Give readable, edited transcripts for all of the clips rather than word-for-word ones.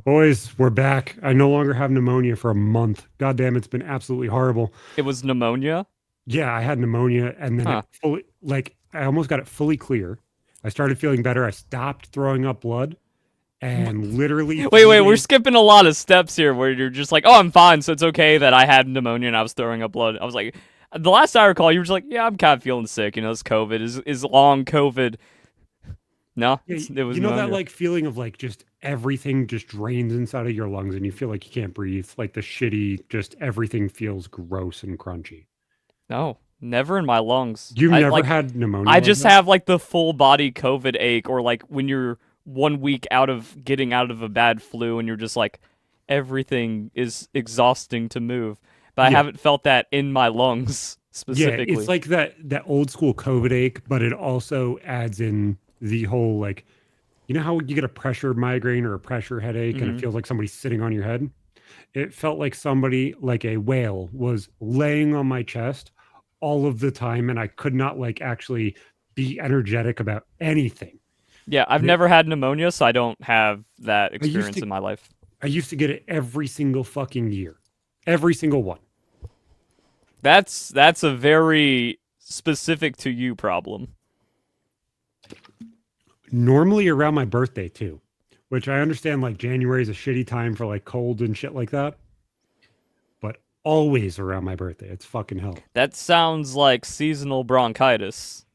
Boys, we're back. I no longer have pneumonia for a month. God damn, it's been absolutely horrible. It was pneumonia? Yeah, I had pneumonia and then Huh. it fully, like, I almost got it fully clear. I started feeling better. I stopped throwing up blood and literally three Wait, we're days. skipping a lot of steps here where you're just like, oh, I'm fine, so it's okay that I had pneumonia and I was throwing up blood. I was like, the last I recall, you were just like, yeah, I'm kind of feeling sick. This COVID is long COVID. No, Yeah, it was you know that pneumonia. like feeling of like just everything just drains inside of your lungs and you feel like you can't breathe. Like the shitty, just everything feels gross and crunchy. No, never in my lungs. You've I never like, had pneumonia I like just that? have like the full body COVID ache, or like when you're 1 week out of getting out of a bad flu and you're just like, everything is exhausting to move. But I Yeah. haven't felt that in my lungs Yeah, it's specifically. like that old school COVID ache, but it also adds in the whole like, you know how you get a pressure migraine or a pressure headache and it Hmm. feels like somebody's sitting on your head? It felt like somebody, like a whale, was laying on my chest all of the time, and I could not like actually be energetic about anything. Yeah, I've It- never had pneumonia, so I don't have that I used experience to in my life. I used to get it every single fucking year. Every single one. That's a very specific to you problem. Normally around my birthday too, which I understand like January is a shitty time for like cold and shit like that, but always around my birthday. It's fucking hell. That sounds like seasonal bronchitis.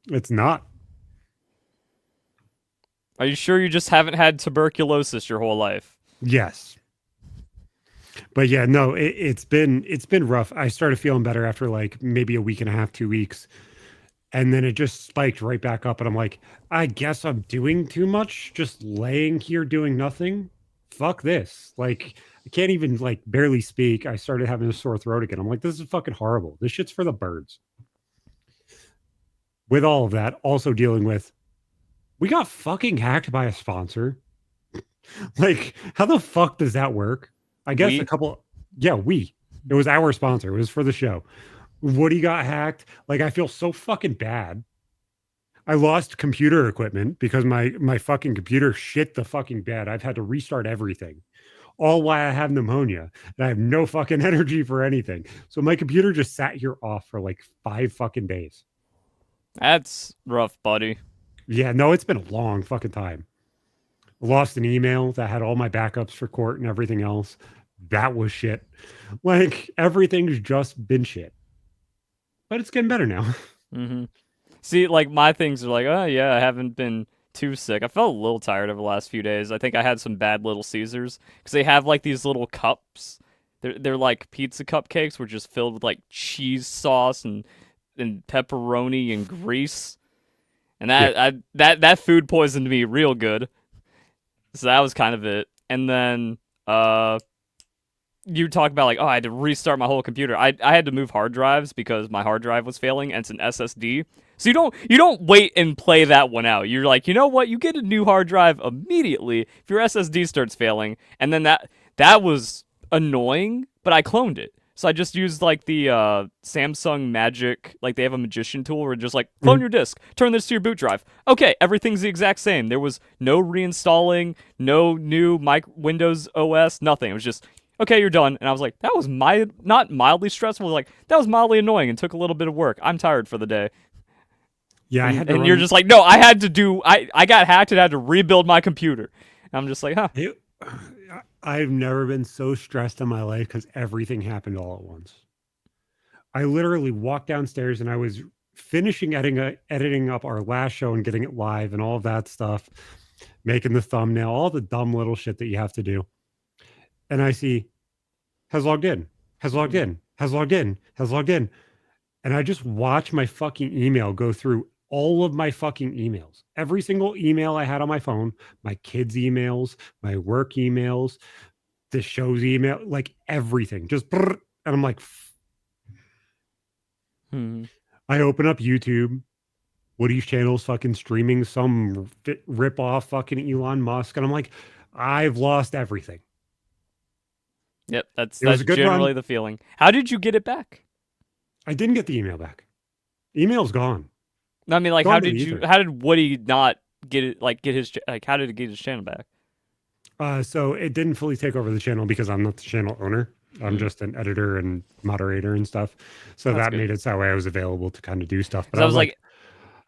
It's not. Are you sure you just haven't had tuberculosis your whole life? Yes. But yeah, no, it's been rough. I started feeling better after like maybe a week and a half, 2 weeks, and then it just spiked right back up. And I'm like, I guess I'm doing too much, just laying here doing nothing. Fuck this. Like, I can't even like barely speak. I started having a sore throat again. I'm like, this is fucking horrible. This shit's for the birds. With all of that, also dealing with we got fucking hacked by a sponsor. Like, how the fuck does that work? I guess a We couple, yeah, it was our sponsor. It was for the show. Woody got hacked. Like, I feel so fucking bad. I lost computer equipment because my fucking computer shit the fucking bed. I've had to restart everything. All while I have pneumonia and I have no fucking energy for anything. So my computer just sat here off for like 5 fucking days. That's rough, buddy. Yeah, no, it's been a long fucking time. Lost an email that had all my backups for court and everything else. That was shit. Like everything's just been shit. But it's getting better now. Hmm. See, like my things are like, oh yeah, I haven't been too sick. I felt a little tired over the last few days. I think I had some bad Little Caesars because they have like these little cups. They're like pizza cupcakes, which is filled with like cheese sauce and pepperoni and grease. And Yeah. that food poisoned me real good. So that was kind of it. And then you talk about like, oh, I had to restart my whole computer. I had to move hard drives because my hard drive was failing and it's an SSD. So you don't wait and play that one out. You're like, you know what? You get a new hard drive immediately if your SSD starts failing. And then that was annoying, but I cloned it. So I just used like the Samsung Magic, like they have a magician tool where just like clone Mhm. your disk, turn this to your boot drive. Okay, everything's the exact same. There was no reinstalling, no new Windows OS, nothing. It was just okay, you're done. And I was like, that was not mildly stressful. Like that was mildly annoying and took a little bit of work. I'm tired for the day. Yeah, I And had to and you're run just like, no, I got hacked and had to rebuild my computer. And I'm just like, huh. it. I've never been so stressed in my life because everything happened all at once. I literally walked downstairs and I was finishing editing up our last show and getting it live and all of that stuff, making the thumbnail, all the dumb little shit that you have to do. And I see has logged in, has logged Mhm. in, has logged in, has logged in. And I just watch my fucking email go through all of my fucking emails. Every single email I had on my phone, my kids' emails, my work emails, the show's email, like everything. Just brrr, and I'm like, Hmm. I open up YouTube. Woody's channel's fucking streaming some rip off fucking Elon Musk. And I'm like, I've lost everything. Yep, that's It was that's a good run. generally the feeling. How did you get it back? I didn't get the email back. Email's gone. I mean, like, Gone to the ether. how did Woody not get it? Like, get his like, how did he get his channel back? So it didn't fully take over the channel because I'm not the channel owner. I'm Mm, just an editor and moderator and stuff. So that's that good. made it so that way I was available to kind of do stuff. But Because I I was was like, like,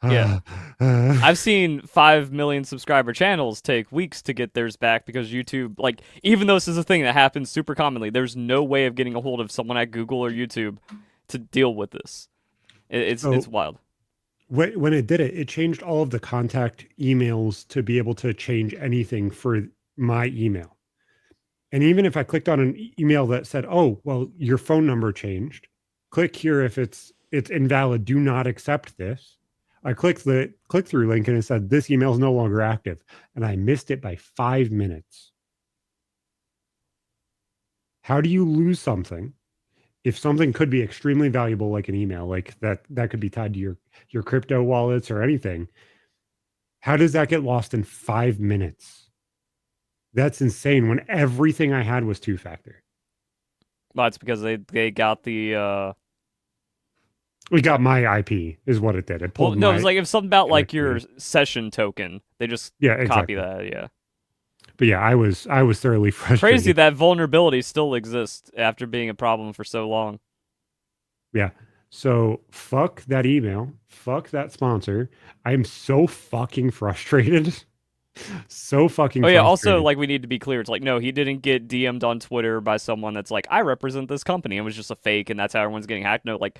yeah, uh, uh, I've seen 5 million subscriber channels take weeks to get theirs back because YouTube, like, even though this is a thing that happens super commonly, there's no way of getting a hold of someone at Google or YouTube to deal with this. It's so wild. when it did it, it changed all of the contact emails to be able to change anything for my email. And even if I clicked on an email that said, "Oh, well, your phone number changed," click here if it's invalid. Do not accept this. I clicked the click through link and it said this email is no longer active, and I missed it by 5 minutes. How do you lose something if something could be extremely valuable, like an email, like that could be tied to your crypto wallets or anything? How does that get lost in 5 minutes? That's insane. When everything I had was two factor. Well, it's because they got the We got my IP, is what it did. It well, pulled no, it was my like if something about like your connectivity. session token, they just Yeah, copy exactly. that. Yeah, But yeah, I was thoroughly crazy frustrated. that vulnerability still exists after being a problem for so long. Yeah. So fuck that email. Fuck that sponsor. I'm so fucking frustrated. So fucking Oh yeah, also frustrated. like we need to be clear. It's like no, he didn't get DM'd on Twitter by someone that's like I represent this company. It was just a fake, and that's how everyone's getting hacked. No, like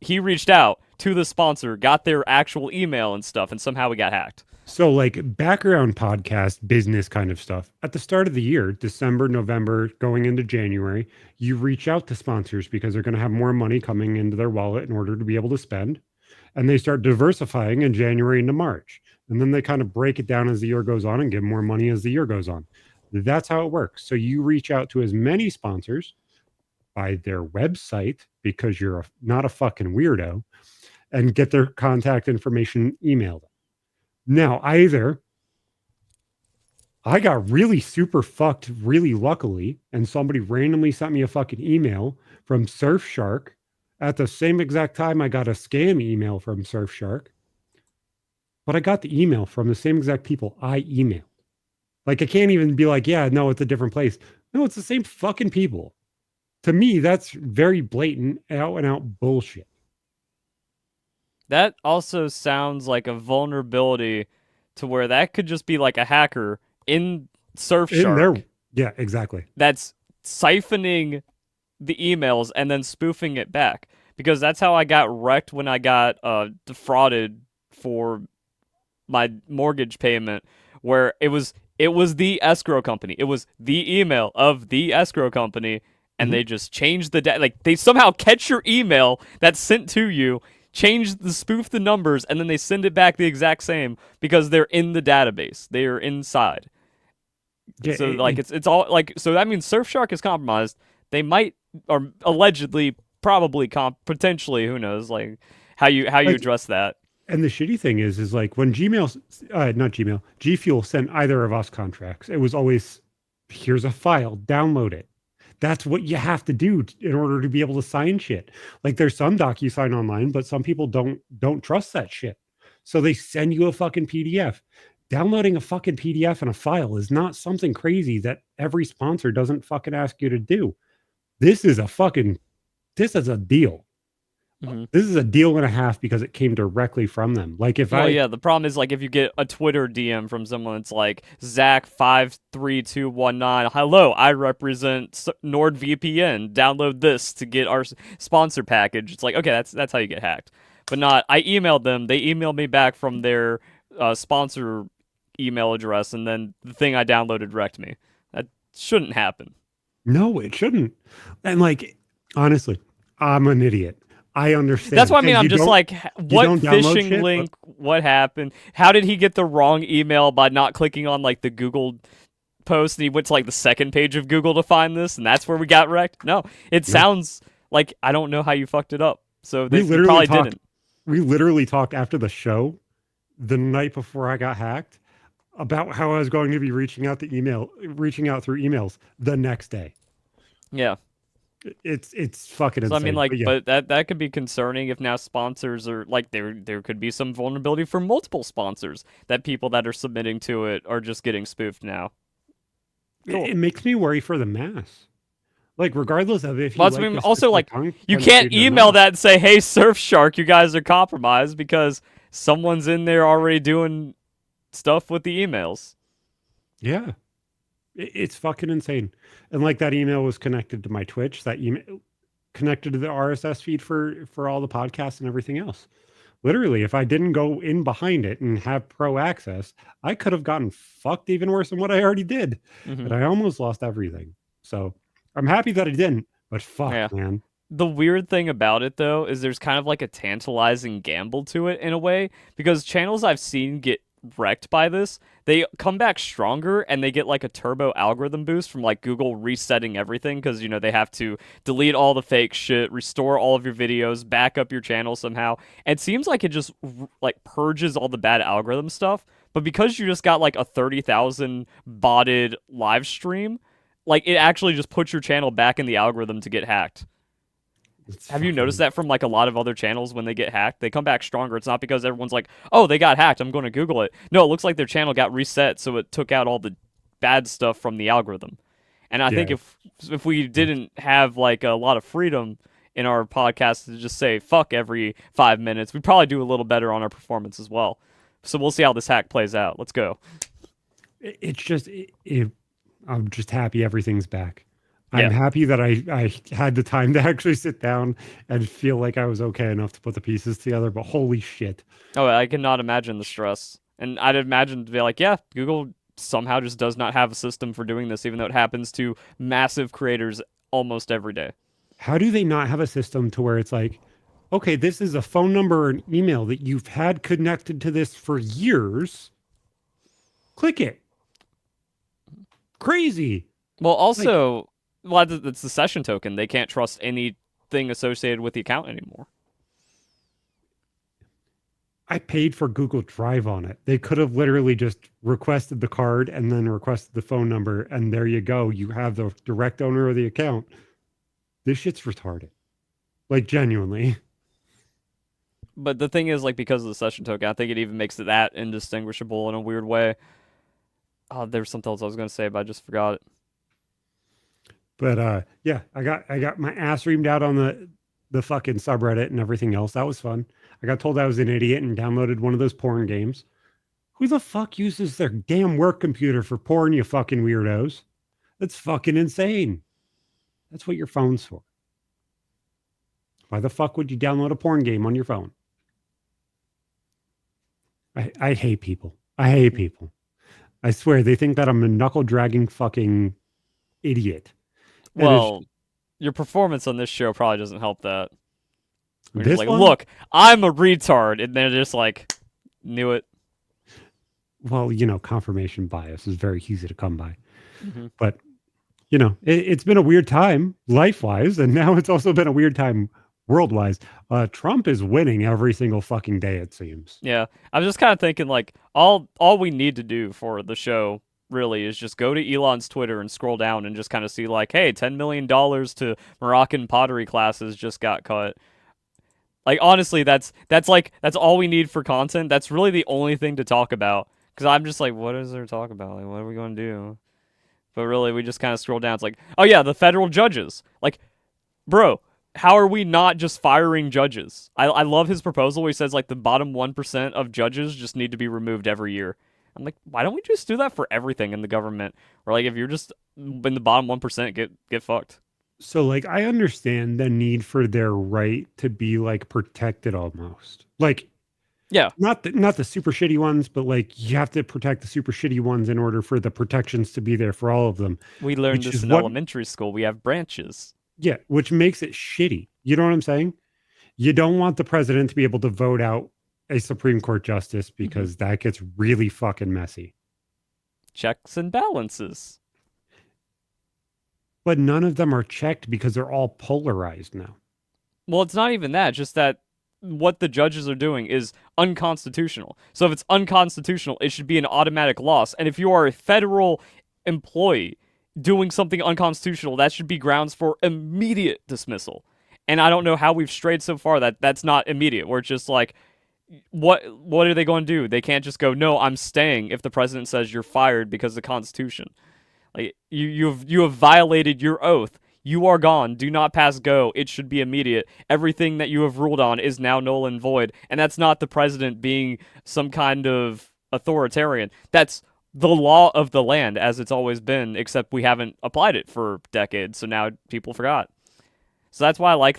he reached out to the sponsor, got their actual email and stuff, and somehow we got hacked. So, like background podcast, business kind of stuff. At the start of the year, December, November, going into January, you reach out to sponsors because they're going to have more money coming into their wallet in order to be able to spend. And they start diversifying in January into March. And then they kind of break it down as the year goes on and give more money as the year goes on. That's how it works. So, you reach out to as many sponsors by their website because you're not a fucking weirdo and get their contact information emailed. Now, either I got really super fucked really luckily, and somebody randomly sent me a fucking email from Surfshark at the same exact time I got a scam email from Surfshark, but I got the email from the same exact people I emailed. Like, I can't even be like, yeah, no, it's a different place. No, it's the same fucking people. To me, that's very blatant, out and out bullshit. That also sounds like a vulnerability to where that could just be like a hacker in In there, Surfshark yeah, exactly. that's siphoning the emails and then spoofing it back. Because that's how I got wrecked when I got defrauded for my mortgage payment, where it was the escrow company. It was the email of the escrow company, and Mhm. they just changed the like they somehow catch your email that's sent to you, change the spoof the numbers, and then they send it back the exact same because they're in the database. They are inside. Yeah, So like it's all like so that means Surfshark is compromised. They might or allegedly probably potentially who knows like how you like, address that. and the shitty thing is like when Gmail, not Gmail, G Fuel sent either of us contracts, it was always, here's a file, download it. That's what you have to do in order to be able to sign shit. Like there's some DocuSign online, but some people don't trust that shit. So they send you a fucking PDF. Downloading a fucking PDF and a file is not something crazy that every sponsor doesn't fucking ask you to do. This is a fucking this is a deal. Mm-hmm. This is a deal and a half because it came directly from them. Like if Well, I yeah, the problem is like if you get a Twitter DM from someone it's like Zach53219, hello, I represent NordVPN. Download this to get our sponsor package. It's like okay, that's how you get hacked. But not I emailed them. They emailed me back from their sponsor email address, and then the thing I downloaded wrecked me. That shouldn't happen. no, it shouldn't. And like honestly, I'm an idiot. I That's understand. what I mean. And I'm just like, you what don't download phishing shit, but link? What happened? How did he get the wrong email by not clicking on like the Google post and he went to like the second page of Google to find this and that's where we got wrecked? No, it no. sounds like I don't know how you fucked it up. So We you literally probably talked didn't. we literally talked after the show the night before I got hacked about how I was going to be reaching out through emails the next day. Yeah. It's fucking So I mean insane. like But yeah, but that could be concerning if now sponsors are like there could be some vulnerability for multiple sponsors that people that are submitting to it are just getting spoofed now. Cool. it makes me worry for the mass. Like, regardless of if Well, you that's like the also specific like you content can't created or email not. that and say, "Hey, Surfshark, you guys are compromised," because someone's in there already doing stuff with the emails. Yeah, it's fucking insane. And like that email was connected to my Twitch, that email connected to the RSS feed for all the podcasts and everything else. Literally, if I didn't go in behind it and have pro access, I could have gotten fucked even worse than what I already did. Hmm. And I almost lost everything. So I'm happy that I didn't, but fuck, Yeah. man. The weird thing about it though is there's kind of like a tantalizing gamble to it in a way because channels I've seen get wrecked by this, they come back stronger and they get like a turbo algorithm boost from like Google resetting everything because they have to delete all the fake shit, restore all of your videos, back up your channel somehow. And it seems like it just like purges all the bad algorithm stuff, but because you just got like a 30,000 botted live stream, like it actually just puts your channel back in the algorithm to get hacked. It's Have you noticed fucking that from like a lot of other channels when they get hacked? They come back stronger. It's not because everyone's like, "Oh, they got hacked. I'm going to Google it." No, it looks like their channel got reset, so it took out all the bad stuff from the algorithm. And I think yeah. if we didn't have like a lot of freedom in our podcast to just say fuck every 5 minutes, we'd probably do a little better on our performance as well. So we'll see how this hack plays out. Let's go. It's just I'm just happy everything's back. I'm Yeah. happy that I had the time to actually sit down and feel like I was okay enough to put the pieces together. But holy shit, Oh, I cannot imagine the stress. And I'd imagine to be like, yeah, Google somehow just does not have a system for doing this, even though it happens to massive creators almost every day. how do they not have a system to where it's like, okay, this is a phone number or an email that you've had connected to this for years. Click it. Crazy. Well, Like also, well, it's the session token. They can't trust anything associated with the account anymore. I paid for Google Drive on it. They could have literally just requested the card and then requested the phone number, and there you go. You have the direct owner of the account. This shit's retarded. Like genuinely. But the thing is, like, because of the session token, I think it even makes it that indistinguishable in a weird way. Oh, there was something else I was going to say, but I just forgot it. But yeah, I got my ass reamed out on the fucking subreddit and everything else. That was fun. I got told I was an idiot and downloaded one of those porn games. Who the fuck uses their damn work computer for porn, you fucking weirdos? That's fucking insane. That's what your phone's for. Why the fuck would you download a porn game on your phone? I hate people. I hate people. I swear they think that I'm a knuckle dragging fucking idiot. And it's Well, your performance on this show probably doesn't help that. We're just this like, one. look, I'm a retard, and they're just like, knew it. Well, confirmation bias is very easy to come by. Hmm. But it's been a weird time life wise, and now it's also been a weird time world wise. Trump is winning every single fucking day, it seems. Yeah, I was just kind of thinking like all we need to do for the show really is just go to Elon's Twitter and scroll down and just kind of see like, hey, $10 million to Moroccan pottery classes just got cut. Like honestly, that's all we need for content. That's really the only thing to talk about. Because I'm just like, what is there to talk about? Like, what are we going to do? But really, we just kind of scroll down. It's like, oh yeah, the federal judges. Like, bro, how are we not just firing judges? I love his proposal where he says like the bottom 1% of judges just need to be removed every year. I'm like, why don't we just do that for everything in the government? Or like, if you're just in the bottom 1%, get fucked. So like I understand the need for their right to be like protected almost. Like Yeah, not the super shitty ones, but like you have to protect the super shitty ones in order for the protections to be there for all of them, we learned which this is in what elementary school. We have branches. yeah, which makes it shitty. You know what I'm saying? You don't want the president to be able to vote out a Supreme Court justice Hmm. because that gets really fucking messy. Checks and balances. But none of them are checked because they're all polarized now. Well, it's not even that. Just that what the judges are doing is unconstitutional. So if it's unconstitutional, it should be an automatic loss. And if you are a federal employee doing something unconstitutional, that should be grounds for immediate dismissal. And I don't know how we've strayed so far that that's not immediate. Where it's just like, what are they going to do? They can't just go, no, I'm staying if the president says you're fired because of the Constitution. Like you have violated your oath. You are gone. Do not pass go. It should be immediate. Everything that you have ruled on is now null and void. And that's not the president being some kind of authoritarian. That's the law of the land as it's always been, except we haven't applied it for decades. So now people forgot. So that's why I like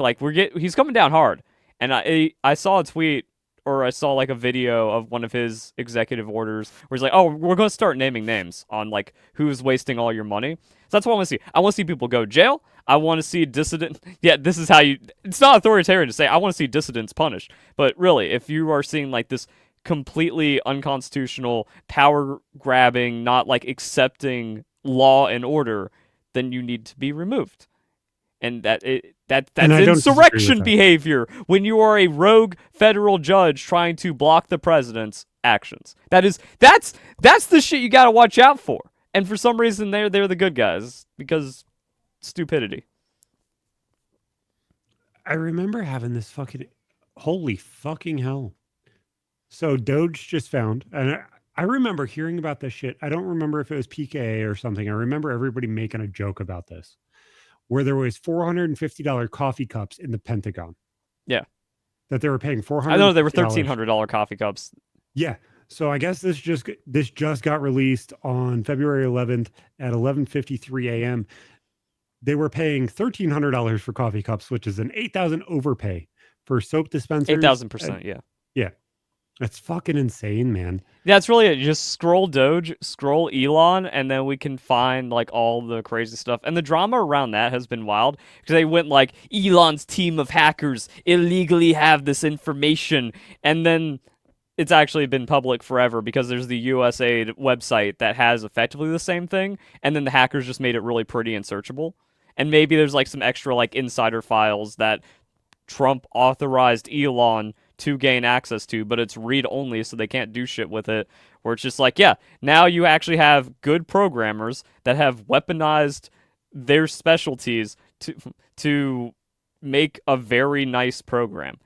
he's coming down hard. And I saw a tweet or I saw like a video of one of his executive orders where he's like, "Oh, we're going to start naming names on like who's wasting all your money." So that's what I want to see. I want to see people go to jail. I want to see dissident. Yeah, this is how you. It's not authoritarian to say I want to see dissidents punished, but really, if you are seeing like this completely unconstitutional, power grabbing, not like accepting law and order, then you need to be removed. And And that's I don't disagree with insurrection that. behavior when you are a rogue federal judge trying to block the president's actions. That's the shit you got to watch out for. And for some reason they're the good guys because stupidity. I remember having this fucking holy fucking hell. So Doge just found, and I remember hearing about this shit. I don't remember if it was PKA or something. I remember everybody making a joke about this, where there was $450 coffee cups in the Pentagon Yeah. that they were paying I know they were $450. $1,300 coffee cups. Yeah. So I guess this just got released on February 11th at 11:53 a.m. They were paying $1,300 for coffee cups, which is an 8,000 overpay for soap dispensers. And 8,000%, yeah. yeah, that's fucking insane, man. That's really it. Just scroll Doge, scroll Elon, and then we can find like all the crazy stuff. And the drama around that has been wild because they went like Elon's team of hackers illegally have this information, and then it's actually been public forever because there's the USAID website that has effectively the same thing, and then the hackers just made it really pretty and searchable. And maybe there's like some extra like insider files that Trump authorized Elon to gain access to, but it's read only, so they can't do shit with it. Where it's just like, yeah, now you actually have good programmers that have weaponized their specialties to make a very nice program.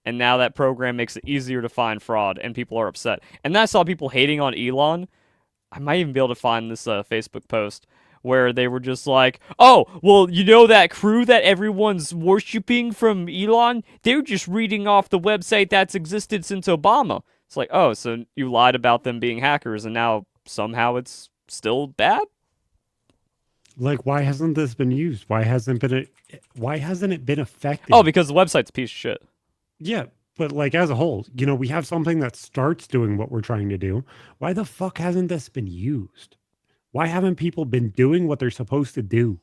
And now that program makes it easier to find fraud, and people are upset. And I saw people hating on Elon. I might even be able to find this Facebook post where they were just like, "Oh, well, you know that crew that everyone's worshiping from Elon? They're just reading off the website that's existed since Obama." It's like, oh, so you lied about them being hackers, and now somehow it's still bad? Like, why hasn't this been used? Why hasn't it been Oh, effective? because the website's a piece of shit. Yeah, but like as a whole, we have something that starts doing what we're trying to do. Why the fuck hasn't this been used? Why haven't people been doing what they're supposed to do?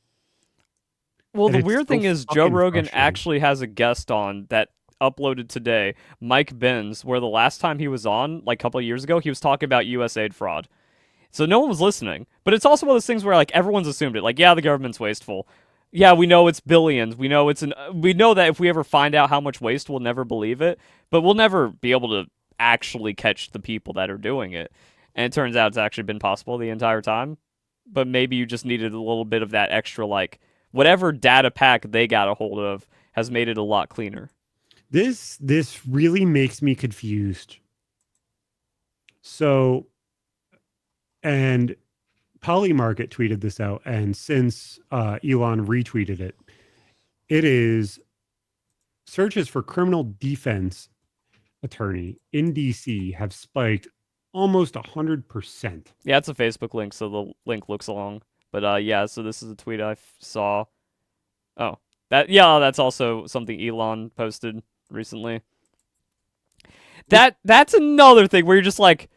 Well, And the it's weird so thing is Joe fucking Rogan frustrating. actually has a guest on that uploaded today, Mike Benz, where the last time he was on, like a couple of years ago, he was talking about USAID fraud. So no one was listening. But it's also one of those things where like everyone's assumed it. Like, yeah, the government's wasteful. Yeah, we know it's billions. We know that if we ever find out how much waste, we'll never believe it. But we'll never be able to actually catch the people that are doing it. And it turns out it's actually been possible the entire time. But maybe you just needed a little bit of that extra like whatever data pack they got a hold of has made it a lot cleaner. This really makes me confused. So, and Polymarket tweeted this out, and since Elon retweeted it, it is searches for criminal defense attorney in DC have spiked almost 100%. Yeah, it's a Facebook link, so the link looks long. But yeah, so this is a tweet I saw. Oh, that's also something Elon posted recently. That's another thing where you're just like,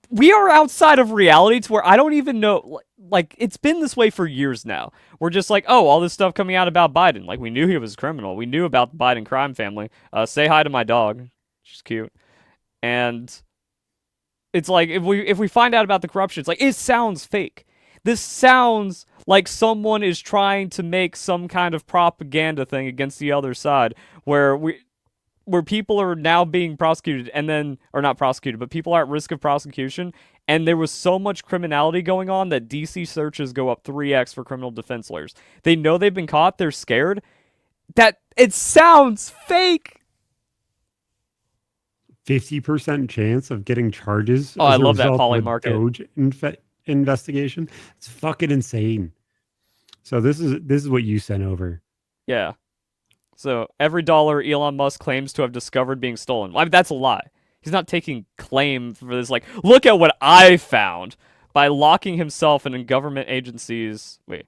we are outside of reality to where I don't even know. Like it's been this way for years now. We're just like, oh, all this stuff coming out about Biden. Like we knew he was a criminal. We knew about the Biden crime family. Say hi to my dog. She's cute. And it's like if we find out about the corruption, it's like it sounds fake. This sounds like someone is trying to make some kind of propaganda thing against the other side where people are now being prosecuted and then or not prosecuted, but people are at risk of prosecution and there was so much criminality going on that DC searches go up 3x for criminal defense lawyers. They know they've been caught, they're scared. That it sounds fake. 50% chance of getting charges Oh, I as a love that result of a Poly Market. Doge infect. investigation. It's fucking insane. So this is what you sent over. Yeah. So every dollar Elon Musk claims to have discovered being stolen. I mean, that's a lie. He's not taking claim for this. Like, look at what I found by locking himself in government agencies. Wait.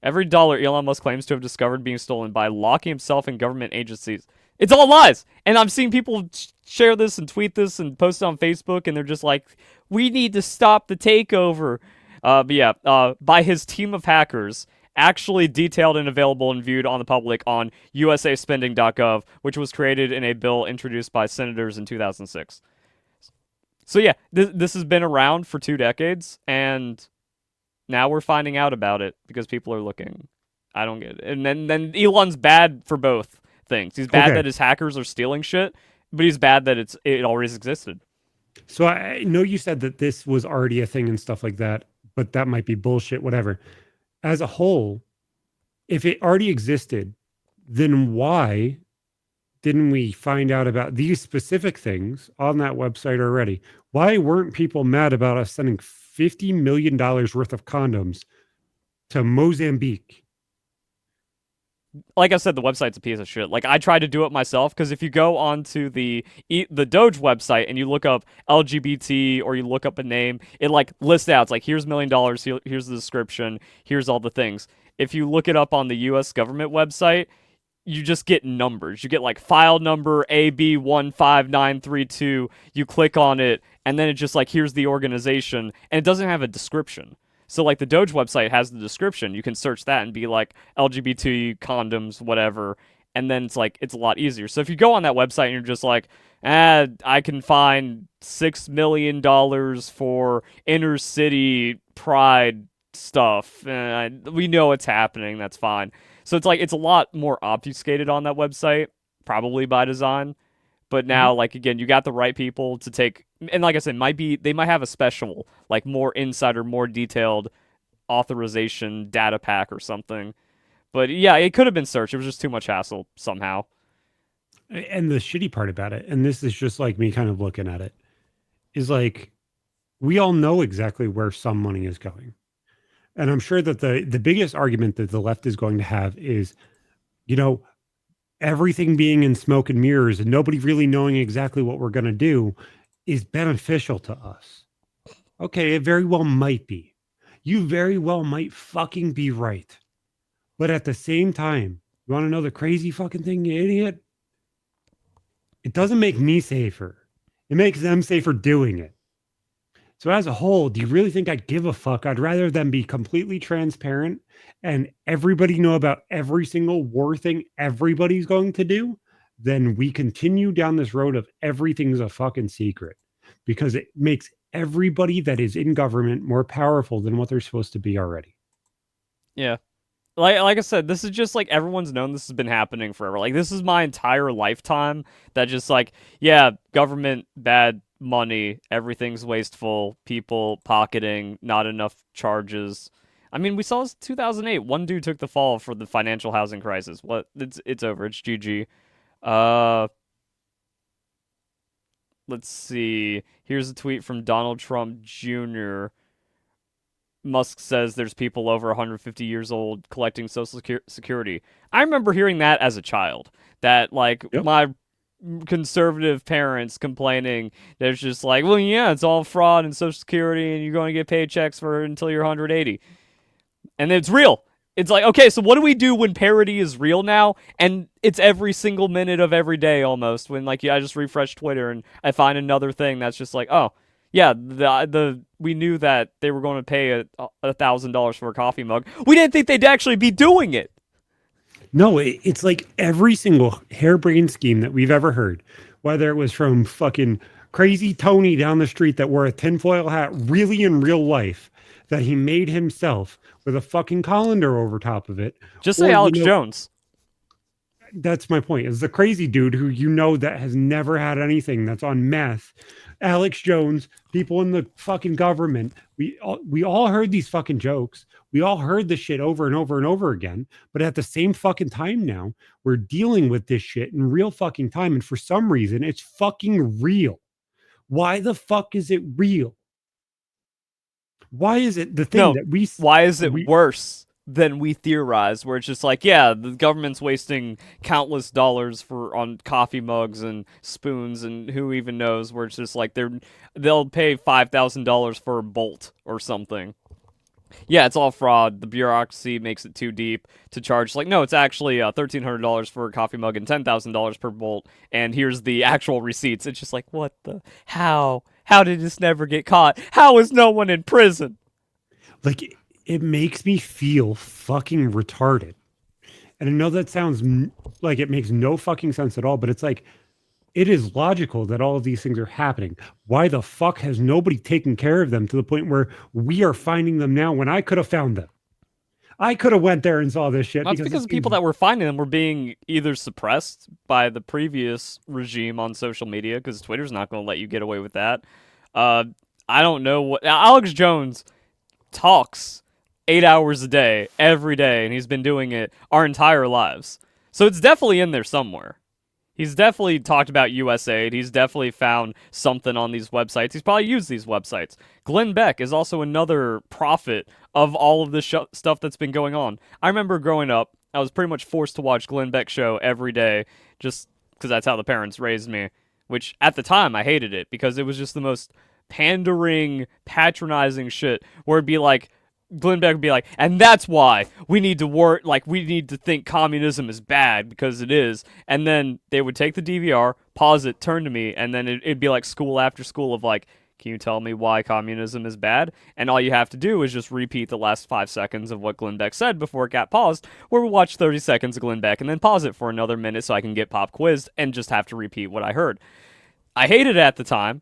Every dollar Elon Musk claims to have discovered being stolen by locking himself in government agencies. It's all lies. And I'm seeing people share this and tweet this and post it on Facebook, and they're just like, we need to stop the takeover. But yeah, by his team of hackers, actually detailed and available and viewed on the public on usaspending.gov, which was created in a bill introduced by senators in 2006. So yeah, this has been around for 2 decades, and now we're finding out about it because people are looking. I don't get it. And then Elon's bad for both things. He's bad Okay. that his hackers are stealing shit, but he's bad that it always existed. So I know you said that this was already a thing and stuff like that, but that might be bullshit, whatever. As a whole, if it already existed, then why didn't we find out about these specific things on that website already? Why weren't people mad about us sending $50 million worth of condoms to Mozambique? Like I said, the website's a piece of shit. Like I tried to do it myself because if you go onto the Doge website and you look up LGBT or you look up a name, it like lists out. It's like here's $1 million, here's the description, here's all the things. If you look it up on the U.S. government website, you just get numbers. You get like file number AB15932. You click on it, and then it just like here's the organization, and it doesn't have a description. So like the Doge website has the description. You can search that and be like LGBT condoms, whatever, and then it's a lot easier. So if you go on that website and you're just like, I can find $6 million for inner city pride stuff. We know it's happening. That's fine. So it's a lot more obfuscated on that website, probably by design. But Mhm. now, like again, you got the right people to take, and like I said, they might have a special, like more insider, more detailed authorization data pack or something. But yeah, it could have been searched. It was just too much hassle somehow. And the shitty part about it, and this is just like me kind of looking at it, is like we all know exactly where some money is going. And I'm sure that the biggest argument that the left is going to have is, you know, everything being in smoke and mirrors and nobody really knowing exactly what we're going to do is beneficial to us. Okay, it very well might be. You very well might fucking be right. But at the same time, you want to know the crazy fucking thing, you idiot? It doesn't make me safer. It makes them safer doing it. So as a whole, do you really think I'd give a fuck? I'd rather them be completely transparent and everybody know about every single war thing everybody's going to do than we continue down this road of everything's a fucking secret because it makes everybody that is in government more powerful than what they're supposed to be already. Yeah. Like I said, this is just like everyone's known this has been happening forever. Like this is my entire lifetime that just like yeah, government bad money, everything's wasteful, people pocketing, not enough charges. I mean, we saw this 2008. One dude took the fall for the financial housing crisis. What? It's over. It's GG. Uh, let's see. Here's a tweet from Donald Trump Jr. Musk says there's people over 150 years old collecting Social Security. I remember hearing that as a child. That like Yep. my conservative parents complaining. There's just like, well, yeah, it's all fraud and Social Security, and you're going to get paychecks for until you're 180, and it's real. It's like, okay, so what do we do when parody is real now? And it's every single minute of every day almost. When like, yeah, I just refresh Twitter and I find another thing that's just like, oh, yeah, the we knew that they were going to pay $1,000 for a coffee mug. We didn't think they'd actually be doing it. No, it's like every single harebrained scheme that we've ever heard, whether it was from fucking crazy Tony down the street that wore a tinfoil hat really in real life that he made himself with a fucking colander over top of it, Just say or, Alex Jones. that's my point. Is the crazy dude who that has never had anything that's on meth, Alex Jones, people in the fucking government. We all heard these fucking jokes. We all heard this shit over and over and over again. But at the same fucking time now, we're dealing with this shit in real fucking time. And for some reason, it's fucking real. Why the fuck is it real? Why is it the thing No, that we why is it we worse than we theorized? Where it's just like, yeah, the government's wasting countless dollars for on coffee mugs and spoons, and who even knows? Where it's just like they'll pay $5,000 for a bolt or something. Yeah, it's all fraud. The bureaucracy makes it too deep to charge. Like, no, it's actually $1,300 for a coffee mug and $10,000 per bolt. And here's the actual receipts. It's just like, what the? How? How did this never get caught? How is no one in prison? like it makes me feel fucking retarded. And I know that sounds like it makes no fucking sense at all, but it's like it is logical that all of these things are happening. Why the fuck has nobody taken care of them to the point where we are finding them now when I could have found them? I could have went there and saw this shit That's because because it the people seems that were finding them were being either suppressed by the previous regime on social media, because Twitter's not going to let you get away with that. Uh, I don't know what Alex Jones talks 8 hours a day, every day, and he's been doing it our entire lives. So it's definitely in there somewhere. He's definitely talked about USAID. He's definitely found something on these websites. He's probably used these websites. Glenn Beck is also another prophet of all of this stuff that's been going on. I remember growing up, I was pretty much forced to watch Glenn Beck's show every day just because that's how the parents raised me, which at the time I hated it because it was just the most pandering, patronizing shit where it'd be like, Glenn Beck would be like, and that's why we need to work, like, we need to think communism is bad because it is. And then they would take the DVR, pause it, turn to me, and then it'd be like school after school of like, can you tell me why communism is bad? And all you have to do is just repeat the last 5 seconds of what Glenn Beck said before it got paused, where we watch 30 seconds of Glenn Beck and then pause it for another minute so I can get pop quizzed and just have to repeat what I heard. I hated it at the time.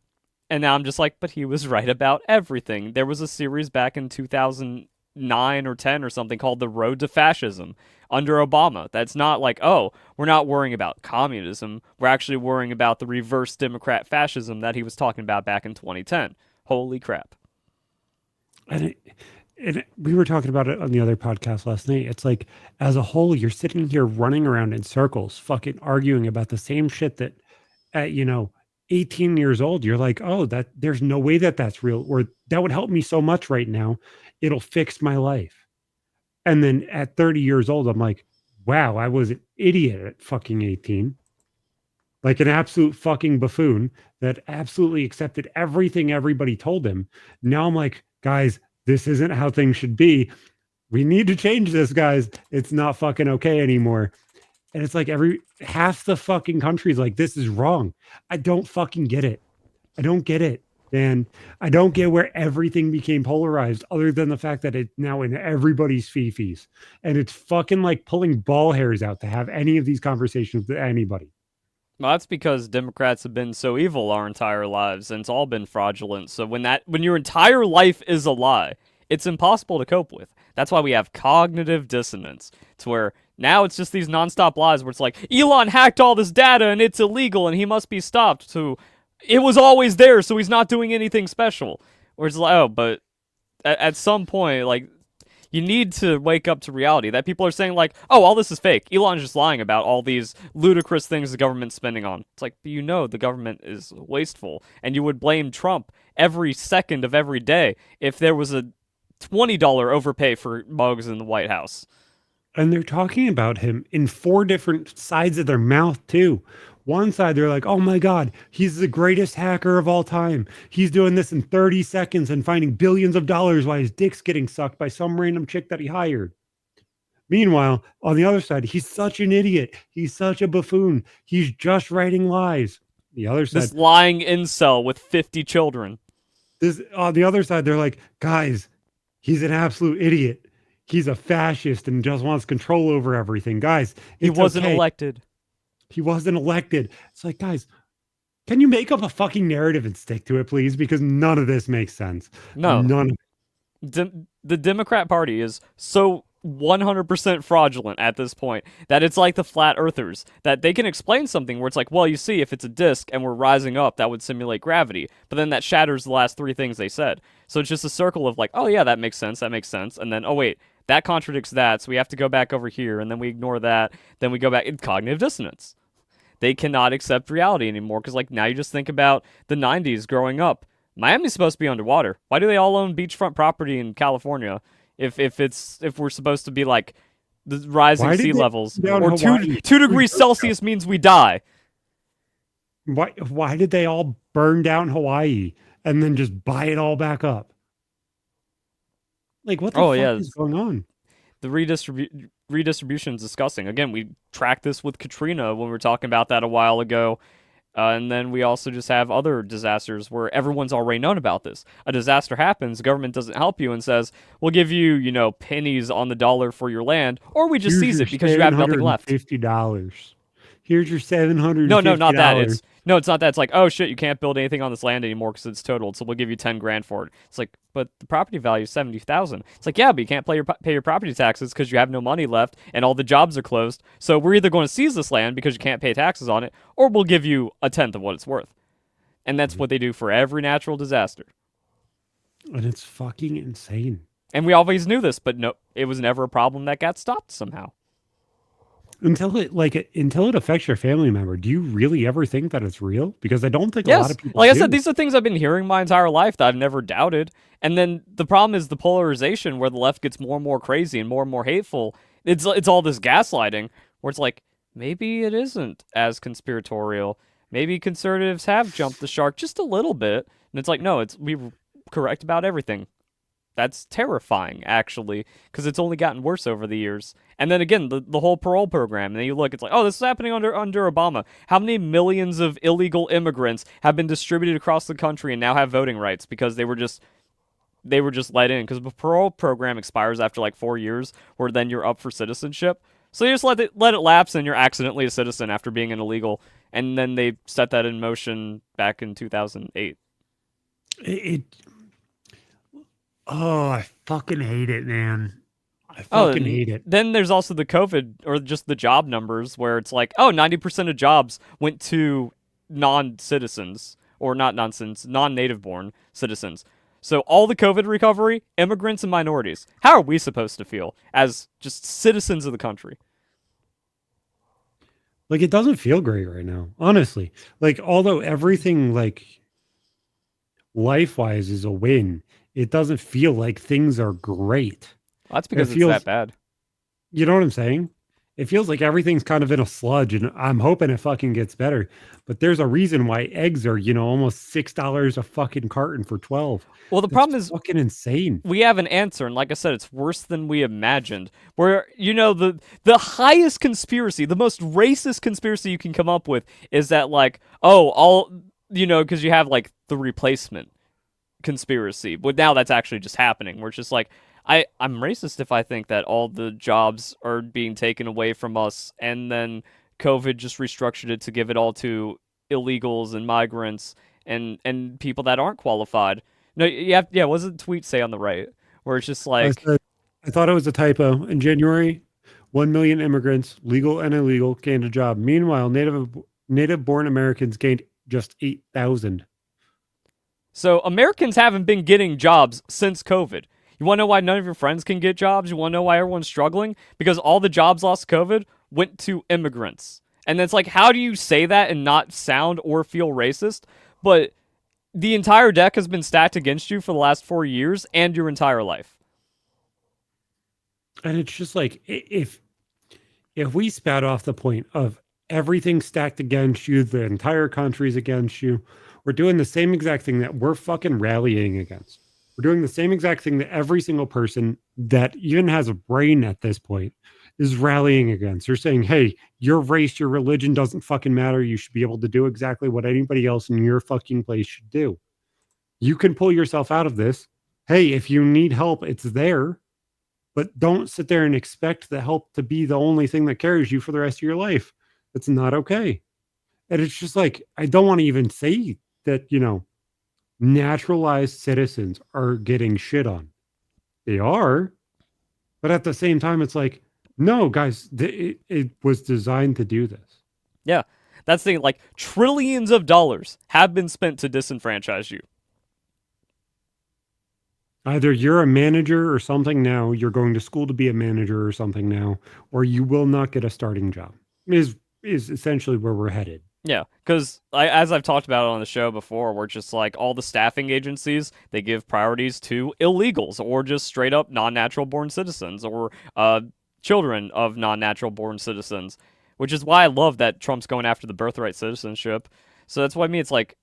And now I'm just like, but he was right about everything. There was a series back in 2009 or 10 or something called The Road to Fascism under Obama. That's not like, oh, we're not worrying about communism. We're actually worrying about the reverse Democrat fascism that he was talking about back in 2010. Holy crap. and it, we were talking about it on the other podcast last night. It's like as a whole, you're sitting here running around in circles, fucking arguing about the same shit that at 18 years old, you're like, oh, that there's no way that that's real, or that would help me so much right now. It'll fix my life. And then at 30 years old, I'm like, wow, I was an idiot at fucking 18, like an absolute fucking buffoon that absolutely accepted everything everybody told him. Now I'm like, guys, this isn't how things should be. We need to change this, guys. It's not fucking okay anymore. And it's like every half the fucking country's like, this is wrong. I don't fucking get it. I don't get it. And I don't get where everything became polarized, other than the fact that it's now in everybody's fifis. And it's fucking like pulling ball hairs out to have any of these conversations with anybody. Well, that's because Democrats have been so evil our entire lives, and it's all been fraudulent. So when your entire life is a lie, it's impossible to cope with. That's why we have cognitive dissonance. It's where now it's just these nonstop lies where it's like Elon hacked all this data and it's illegal and he must be stopped. So it was always there, so he's not doing anything special. Or it's like, oh, but at some point, like you need to wake up to reality that people are saying like, oh, all this is fake. Elon's just lying about all these ludicrous things the government's spending on. It's like, the government is wasteful, and you would blame Trump every second of every day if there was a $20 overpay for mugs in the White House. And they're talking about him in four different sides of their mouth, too. One side, they're like, oh my God, he's the greatest hacker of all time. He's doing this in 30 seconds and finding billions of dollars while his dick's getting sucked by some random chick that he hired. Meanwhile, on the other side, he's such an idiot. He's such a buffoon. He's just writing lies. The other This side, lying incel with 50 children. this on the other side, they're like, guys, he's an absolute idiot. He's a fascist and just wants control over everything. Guys, He it's wasn't okay. elected. He wasn't elected. It's like, guys, can you make up a fucking narrative and stick to it, please? Because none of this makes sense. No, None of the Democrat Party is so 100% fraudulent at this point that it's like the flat earthers that they can explain something where it's like, well, you see, if it's a disk and we're rising up, that would simulate gravity, but then that shatters the last three things they said. So it's just a circle of like, oh yeah, that makes sense, and then, oh wait, that contradicts that, so we have to go back over here, and then we ignore that, then we go back in cognitive dissonance. They cannot accept reality anymore because like now you just think about the 90s growing up. Miami's supposed to be underwater. Why do they all own beachfront property in California if we're supposed to be like the rising Why did sea they levels burn down or two Hawaii two every degrees year ago? Celsius means we die? Why did they all burn down Hawaii and then just buy it all back up? Like, what the Oh fuck yeah, is going on? the redistribution is disgusting. Again, we tracked this with Katrina when we were talking about that a while ago. And then we also just have other disasters where everyone's already known about this. A disaster happens, government doesn't help you and says, we'll give you, pennies on the dollar for your land, or we just Here's seize your it because you seven have nothing hundred and left. fifty dollars. Here's your seven hundred and No, no, fifty not that. dollars. It's not that. It's like, oh shit, you can't build anything on this land anymore because it's totaled. So we'll give you 10 grand for it. It's like, but the property value is 70,000. It's like, yeah, but you can't pay your property taxes because you have no money left and all the jobs are closed. So we're either going to seize this land because you can't pay taxes on it, or we'll give you a tenth of what it's worth. And that's what they do for every natural disaster. And it's fucking insane. And we always knew this, but no, it was never a problem that got stopped somehow. Until it affects your family member. Do you really ever think that it's real? Because I don't think a lot Yes, of people like I said, do. these are things I've been hearing my entire life that I've never doubted. And then the problem is the polarization where the left gets more and more crazy and more hateful. It's all this gaslighting where it's like maybe it isn't as conspiratorial. Maybe conservatives have jumped the shark just a little bit, and it's like no, it's we were correct about everything. That's terrifying, actually, because it's only gotten worse over the years. And then again, the whole parole program, and then you look, it's like, oh, this is happening under Obama. How many millions of illegal immigrants have been distributed across the country and now have voting rights because they were just let in? Because the parole program expires after like 4 years, where then you're up for citizenship. So you just let it lapse, and you're accidentally a citizen after being an illegal. And then they set that in motion back in 2008. It Oh, I fucking hate it, man. I Oh, fucking and hate it. then there's also the COVID or just the job numbers where it's like, oh, 90% of jobs went to non-citizens or not nonsense, non-native born citizens. So all the COVID recovery, immigrants and minorities. How are we supposed to feel as just citizens of the country? Like it doesn't feel great right now, honestly. Like although everything like life-wise is a win, it doesn't feel like things are great. Well, that's It because it's that feels, bad. you know what I'm saying? It feels like everything's kind of in a sludge and I'm hoping it fucking gets better. But there's a reason why eggs are, almost $6 a fucking carton for 12. Well, the That's problem is fucking insane. we have an answer, and like I said, it's worse than we imagined. Where the highest conspiracy, the most racist conspiracy you can come up with is that like, oh, all because you have like the replacement conspiracy, but now that's actually just happening. Where it's just like, I'm racist if I think that all the jobs are being taken away from us, and then COVID just restructured it to give it all to illegals and migrants and people that aren't qualified. No, you have yeah. What does the tweet say on the right? Where it's just I like, said, I thought it was a typo. In January, 1 million immigrants, legal and illegal, gained a job. Meanwhile, native born Americans gained just 8,000. so Americans haven't been getting jobs since COVID. You want to know why none of your friends can get jobs? You want to know why everyone's struggling? Because all the jobs lost to COVID went to immigrants. And it's like, how do you say that and not sound or feel racist? But the entire deck has been stacked against you for the last 4 years and your entire life. And it's just like if we spat off the point of everything stacked against you, the entire country's against you, we're doing the same exact thing that we're fucking rallying against. We're doing the same exact thing that every single person that even has a brain at this point is rallying against. They're saying, hey, your race, your religion doesn't fucking matter. You should be able to do exactly what anybody else in your fucking place should do. You can pull yourself out of this. Hey, if you need help, it's there. But don't sit there and expect the help to be the only thing that carries you for the rest of your life. It's not okay. And it's just like, I don't want to even say that, naturalized citizens are getting shit on. They are. But at the same time, it's like, no, guys, it was designed to do this. Yeah. That's the thing. Like, trillions of dollars have been spent to disenfranchise you. Either you're a manager or something now, you're going to school to be a manager or something now, or you will not get a starting job. Is essentially where we're headed. Yeah, because as I've talked about on the show before, we're just like all the staffing agencies, they give priorities to illegals or just straight up non-natural born citizens or children of non-natural born citizens, which is why I love that Trump's going after the birthright citizenship. So that's what I mean. It's like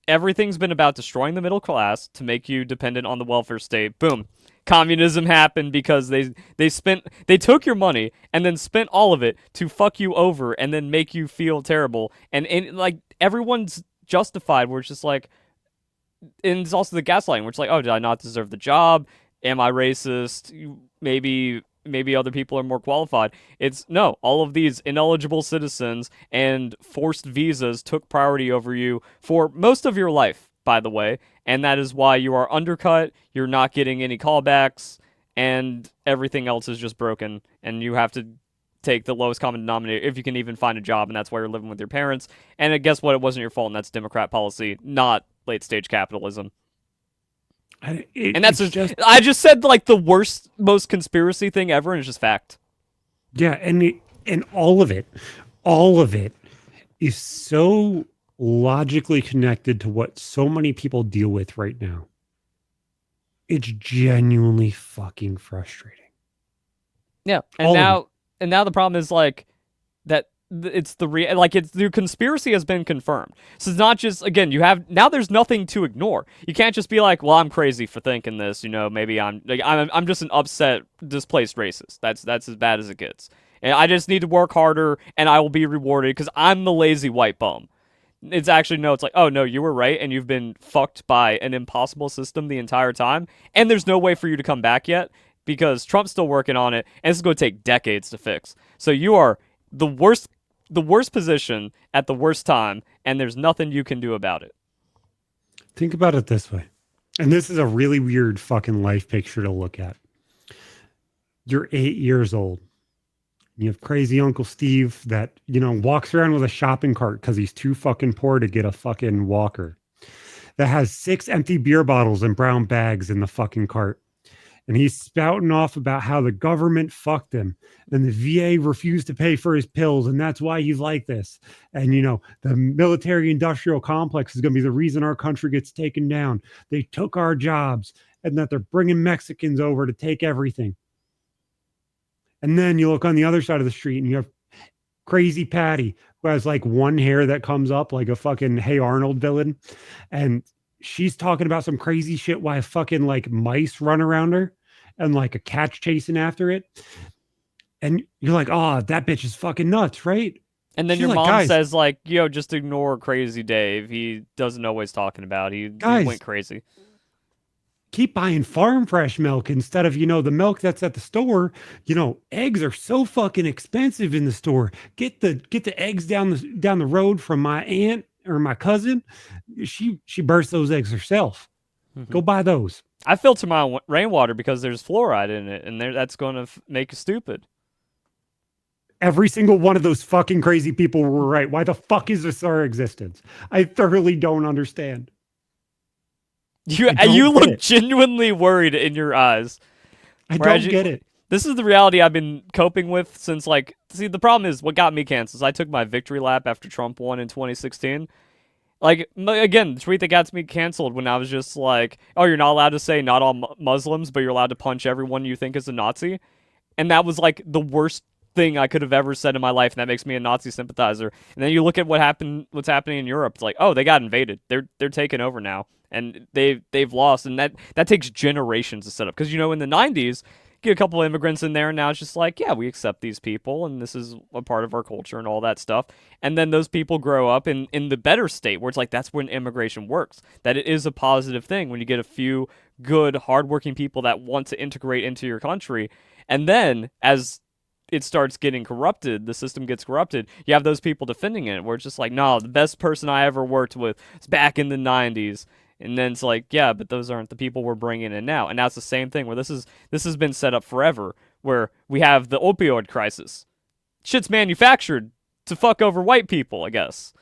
everything's been about destroying the middle class to make you dependent on the welfare state. Boom. Communism happened because they took your money and then spent all of it to fuck you over and then make you feel terrible. And like everyone's justified where it's just like, and it's also the gaslighting where it's like, oh, did I not deserve the job? Am I racist? Maybe other people are more qualified. It's no, all of these ineligible citizens and forced visas took priority over you for most of your life, by the way, and that is why you are undercut, you're not getting any callbacks, and everything else is just broken, and you have to take the lowest common denominator if you can even find a job, and that's why you're living with your parents. And guess what? It wasn't your fault, and that's Democrat policy, not late stage capitalism. And that's It's just I just said like the worst, most conspiracy thing ever, and it's just fact. yeah, and all of it is so logically connected to what so many people deal with right now. It's genuinely fucking frustrating. Yeah, All of it. and now the problem is like that it's like it's the conspiracy has been confirmed. So it's not just again you have now there's nothing to ignore. You can't just be like, well, I'm crazy for thinking this. You know, maybe I'm just an upset, displaced racist. That's as bad as it gets. And I just need to work harder, and I will be rewarded because I'm the lazy white bum. It's actually no, it's like, oh no, you were right, and you've been fucked by an impossible system the entire time, and there's no way for you to come back yet because Trump's still working on it, and this is going to take decades to fix. So you are the worst position at the worst time, and there's nothing you can do about it. Think about it this way. And this is a really weird fucking life picture to look at. You're 8 years old. You have crazy Uncle Steve that, walks around with a shopping cart because he's too fucking poor to get a fucking walker. That has 6 empty beer bottles and brown bags in the fucking cart. And he's spouting off about how the government fucked him and the VA refused to pay for his pills. And that's why he's like this. And, the military industrial complex is going to be the reason our country gets taken down. They took our jobs and that they're bringing Mexicans over to take everything. And then you look on the other side of the street and you have crazy Patty who has like one hair that comes up like a fucking Hey Arnold villain. And she's talking about some crazy shit why fucking like mice run around her and like a cat's chasing after it. And you're like, oh, that bitch is fucking nuts, right? And then She's your like, mom guys, says like, yo, just ignore Crazy Dave. He doesn't know what he's talking about. He guys, went crazy. keep buying farm fresh milk instead of, the milk that's at the store. Eggs are so fucking expensive in the store. Get the eggs down the road from my aunt or my cousin. She bursts those eggs herself. Mm-hmm. Go buy those. I filter my rainwater because there's fluoride in it, and that's going to make you stupid. Every single one of those fucking crazy people were right. Why the fuck is this our existence? I thoroughly don't understand. You I don't you get look it. genuinely worried in your eyes. I Whereas don't get it. this is the reality I've been coping with since like see the problem is what got me canceled is I took my victory lap after Trump won in 2016. Like again, the tweet that got me canceled when I was just like, "Oh, you're not allowed to say not all Muslims, but you're allowed to punch everyone you think is a Nazi," and that was like the worst thing I could have ever said in my life, and that makes me a Nazi sympathizer. And then you look at what's happening in Europe. It's like, oh, they got invaded. They're taking over now, and they've lost, and that takes generations to set up. Because in the '90s, get a couple of immigrants in there, and now it's just like, yeah, we accept these people, and this is a part of our culture and all that stuff. And then those people grow up in the better state where it's like that's when immigration works. That it is a positive thing when you get a few good, hardworking people that want to integrate into your country. And then as it starts getting corrupted, the system gets corrupted, you have those people defending it, where it's just like, no, the best person I ever worked with is back in the 90s. And then it's like, yeah, but those aren't the people we're bringing in now. And that's the same thing where this has been set up forever, where we have the opioid crisis. Shit's manufactured to fuck over white people, I guess.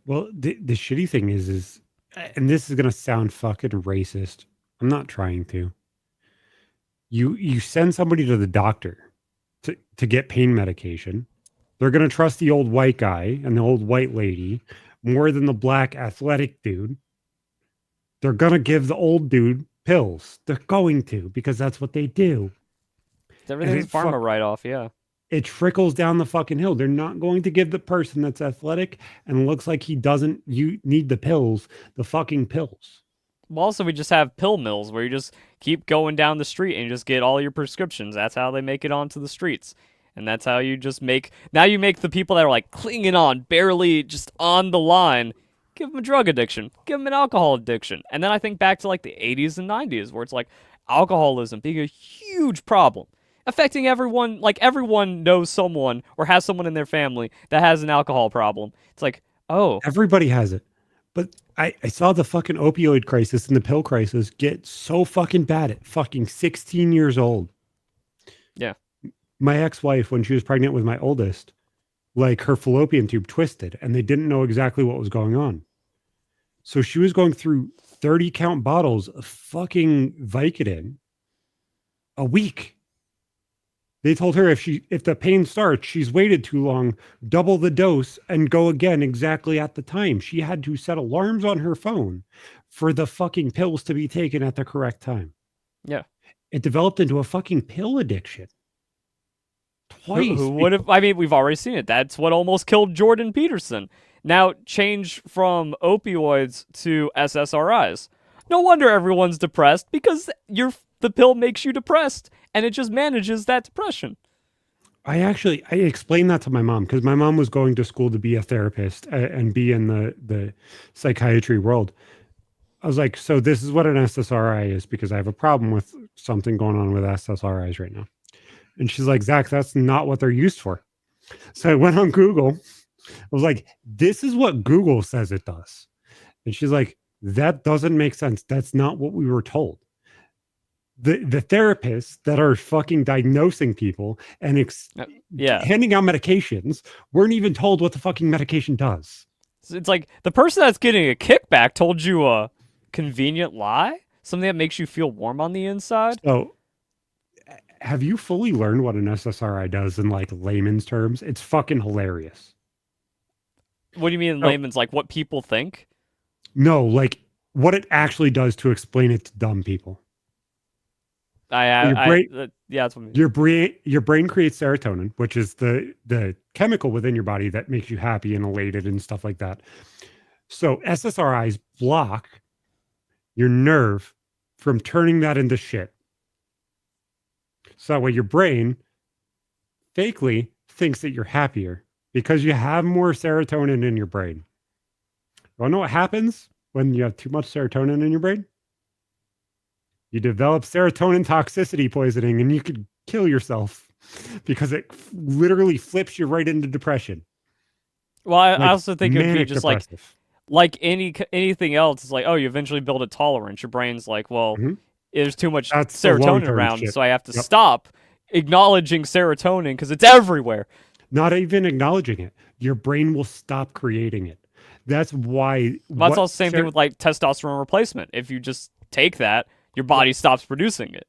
Well, the shitty thing is, and this is gonna sound fucking racist. I'm not trying to. You send somebody to the doctor to get pain medication. They're going to trust the old white guy and the old white lady more than the black athletic dude. They're going to give the old dude pills. They're going to because that's what they do. And Everything's pharma write off. Yeah. it trickles down the fucking hill. They're not going to give the person that's athletic and looks like he doesn't you need the pills, the fucking pills. Well, also we just have pill mills where you just keep going down the street and you just get all your prescriptions. That's how they make it onto the streets. And that's how you just make now you make the people that are like clinging on, barely just on the line, give them a drug addiction, give them an alcohol addiction. And then I think back to like the 80s and 90s where it's like alcoholism being a huge problem affecting everyone, like everyone knows someone or has someone in their family that has an alcohol problem. It's like, oh, Everybody has it. But I saw the fucking opioid crisis and the pill crisis get so fucking bad at fucking 16 years old. yeah. My ex-wife, when she was pregnant with my oldest, like her fallopian tube twisted and they didn't know exactly what was going on. So she was going through 30 count bottles of fucking Vicodin a week. They told her if the pain starts, she's waited too long, double the dose and go again exactly at the time. She had to set alarms on her phone for the fucking pills to be taken at the correct time. Yeah. It developed into a fucking pill addiction. Twice. Who would have? I mean, we've already seen it. That's what almost killed Jordan Peterson. Now, change from opioids to SSRIs. No wonder everyone's depressed because the pill makes you depressed and it just manages that depression. I explained that to my mom because my mom was going to school to be a therapist and be in the psychiatry world. I was like, so this is what an SSRI is because I have a problem with something going on with SSRIs right now. And she's like, Zach, that's not what they're used for. So I went on Google. I was like, this is what Google says it does. And she's like, that doesn't make sense. That's not what we were told. The therapists that are fucking diagnosing people and Yeah. handing out medications weren't even told what the fucking medication does. It's like the person that's getting a kickback told you a convenient lie, something that makes you feel warm on the inside. So have you fully learned what an SSRI does in like layman's terms? It's fucking hilarious. What do you mean in layman's, like what people think? No, like what it actually does to explain it to dumb people. Yeah, that's what I mean. Your brain creates serotonin, which is the chemical within your body that makes you happy and elated and stuff like that. So SSRIs block your nerve from turning that into shit. So that way your brain fakely thinks that you're happier because you have more serotonin in your brain. You want to know what happens when you have too much serotonin in your brain? You develop serotonin toxicity poisoning and you could kill yourself because it literally flips you right into depression. Well, I also think it would be just depressive. like anything else. It's like, oh, you eventually build a tolerance. Your brain's like, well, there's too much That's the serotonin long-term around, shit. so I have to stop acknowledging serotonin because it's everywhere. Not even acknowledging it. Your brain will stop creating it. That's why. That's also the same thing with like testosterone replacement. If you just take that, your body stops producing it.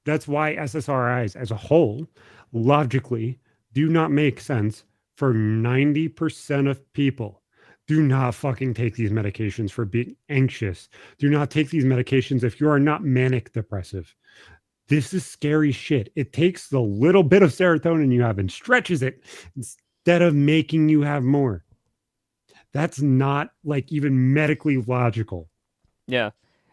That's why SSRIs as a whole, logically, do not make sense for 90% of people. Do not fucking take these medications for being anxious. Do not take these medications if you are not manic depressive. This is scary shit. It takes the little bit of serotonin you have and stretches it instead of making you have more. That's not like even medically logical. Yeah.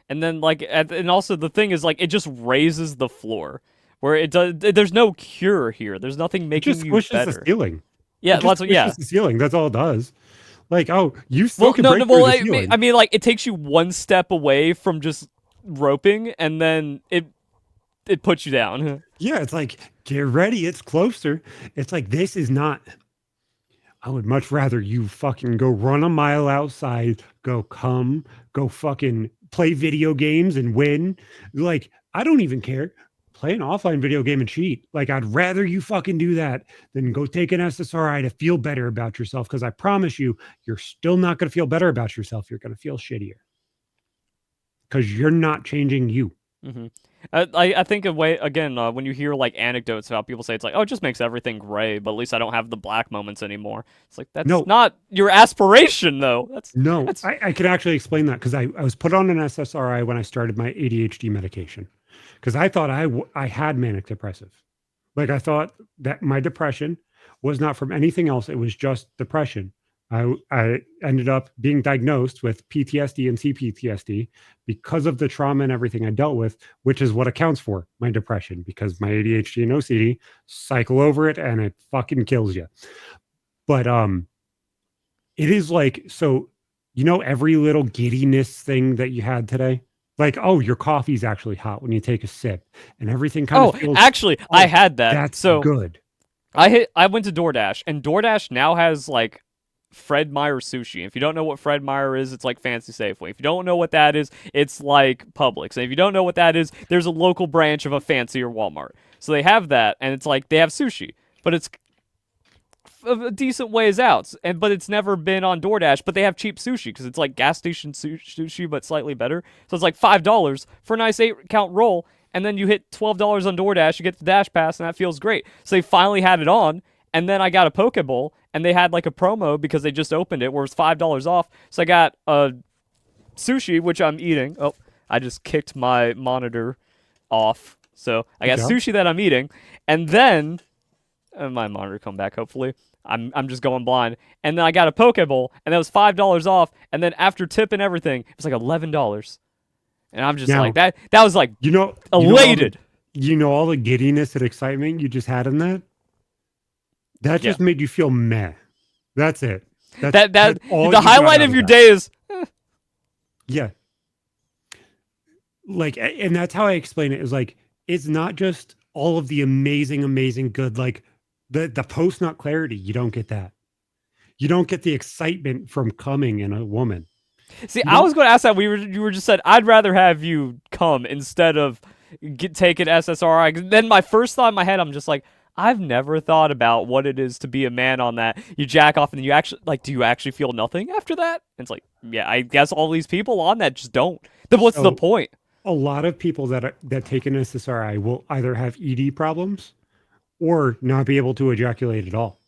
And then like and also the thing is like it just raises the floor where it does there's no cure here. There's nothing making just you squishes better. the ceiling. Yeah, It just squishes the ceiling. That's all it does. Like, oh, you still can break through the ceiling. I mean like it takes you one step away from just roping and then it puts you down. Yeah, it's like, get ready, it's closer. It's like this is not I would much rather you fucking go run a mile outside, go fucking play video games and win. Like, I don't even care. Play an offline video game and cheat. Like, I'd rather you fucking do that than go take an SSRI to feel better about yourself. Because I promise you, you're still not going to feel better about yourself. You're going to feel shittier. Because you're not changing you. hmm I think a way again when you hear like anecdotes about people say it's like, oh, it just makes everything gray, but at least I don't have the black moments anymore. It's like that's No, not your aspiration though. no, That's I can actually explain that because I was put on an SSRI when I started my ADHD medication because I thought I had manic depressive. Like I thought that my depression was not from anything else. It was just depression. I ended up being diagnosed with PTSD and CPTSD because of the trauma and everything I dealt with, which is what accounts for my depression because my ADHD and OCD cycle over it and it fucking kills you. But it is like so every little giddiness thing that you had today, like, oh, your coffee's actually hot when you take a sip and everything kind of oh, feels, actually, I oh, had that. that's So good. I went to DoorDash, and DoorDash now has like Fred Meyer sushi. If you don't know what Fred Meyer is, it's like Fancy Safeway. If you don't know what that is, it's like Publix. And if you don't know what that is, there's a local branch of a fancier Walmart. So they have that, and it's like they have sushi, but it's a decent ways out. But it's never been on DoorDash. But they have cheap sushi because it's like gas station sushi, but slightly better. So it's like $5 for a nice 8-count roll, and then you hit $12 on DoorDash. You get the Dash Pass, and that feels great. So they finally had it on, and then I got a Poke Bowl, and they had like a promo because they just opened it where it's $5 off. So I got a sushi, which I'm eating. Oh, I just kicked my monitor off. So I Good got job. sushi that I'm eating, and then my monitor come back hopefully. I'm just going blind. And then I got a Poke Bowl, and that was $5 off. And then after tip and everything, it was like $11. And I'm just like Now, that was like you know elated. all the giddiness and excitement you just had in that Yeah. just made you feel meh. That's it. That's That all the you got highlight out of of your that. day is Yeah. Like and that's how I explain it is like it's not just all of the amazing good like the post nut clarity, you don't get that. You don't get the excitement from coming in a woman. See, You I don't was going to ask that. You were just said I'd rather have you come instead of take an SSRI. Then my first thought in my head, I'm just like, I've never thought about what it is to be a man on that. You jack off and then you actually like, do you actually feel nothing after that? And it's like, yeah, I guess all these people on that just don't. Then what's the so point? a lot of people that take an SSRI will either have ED problems or not be able to ejaculate at all.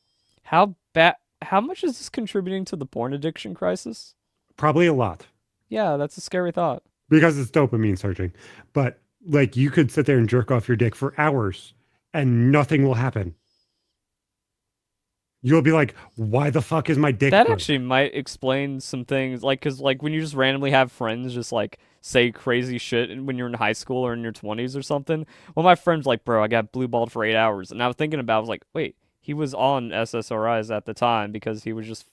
How bad? How much is this contributing to the porn addiction crisis? Probably a lot Yeah, that's a scary thought. because it's dopamine surging. But like you could sit there and jerk off your dick for hours and nothing will happen. You'll be like, why the fuck is my dick That good? actually might explain some things, like, cause like when you just randomly have friends just like say crazy shit when you're in high school or in your 20s or something. Well, my friend's like, bro, I got blue balled for 8 hours, and I was thinking about, I was like, wait, he was on SSRIs at the time because he was just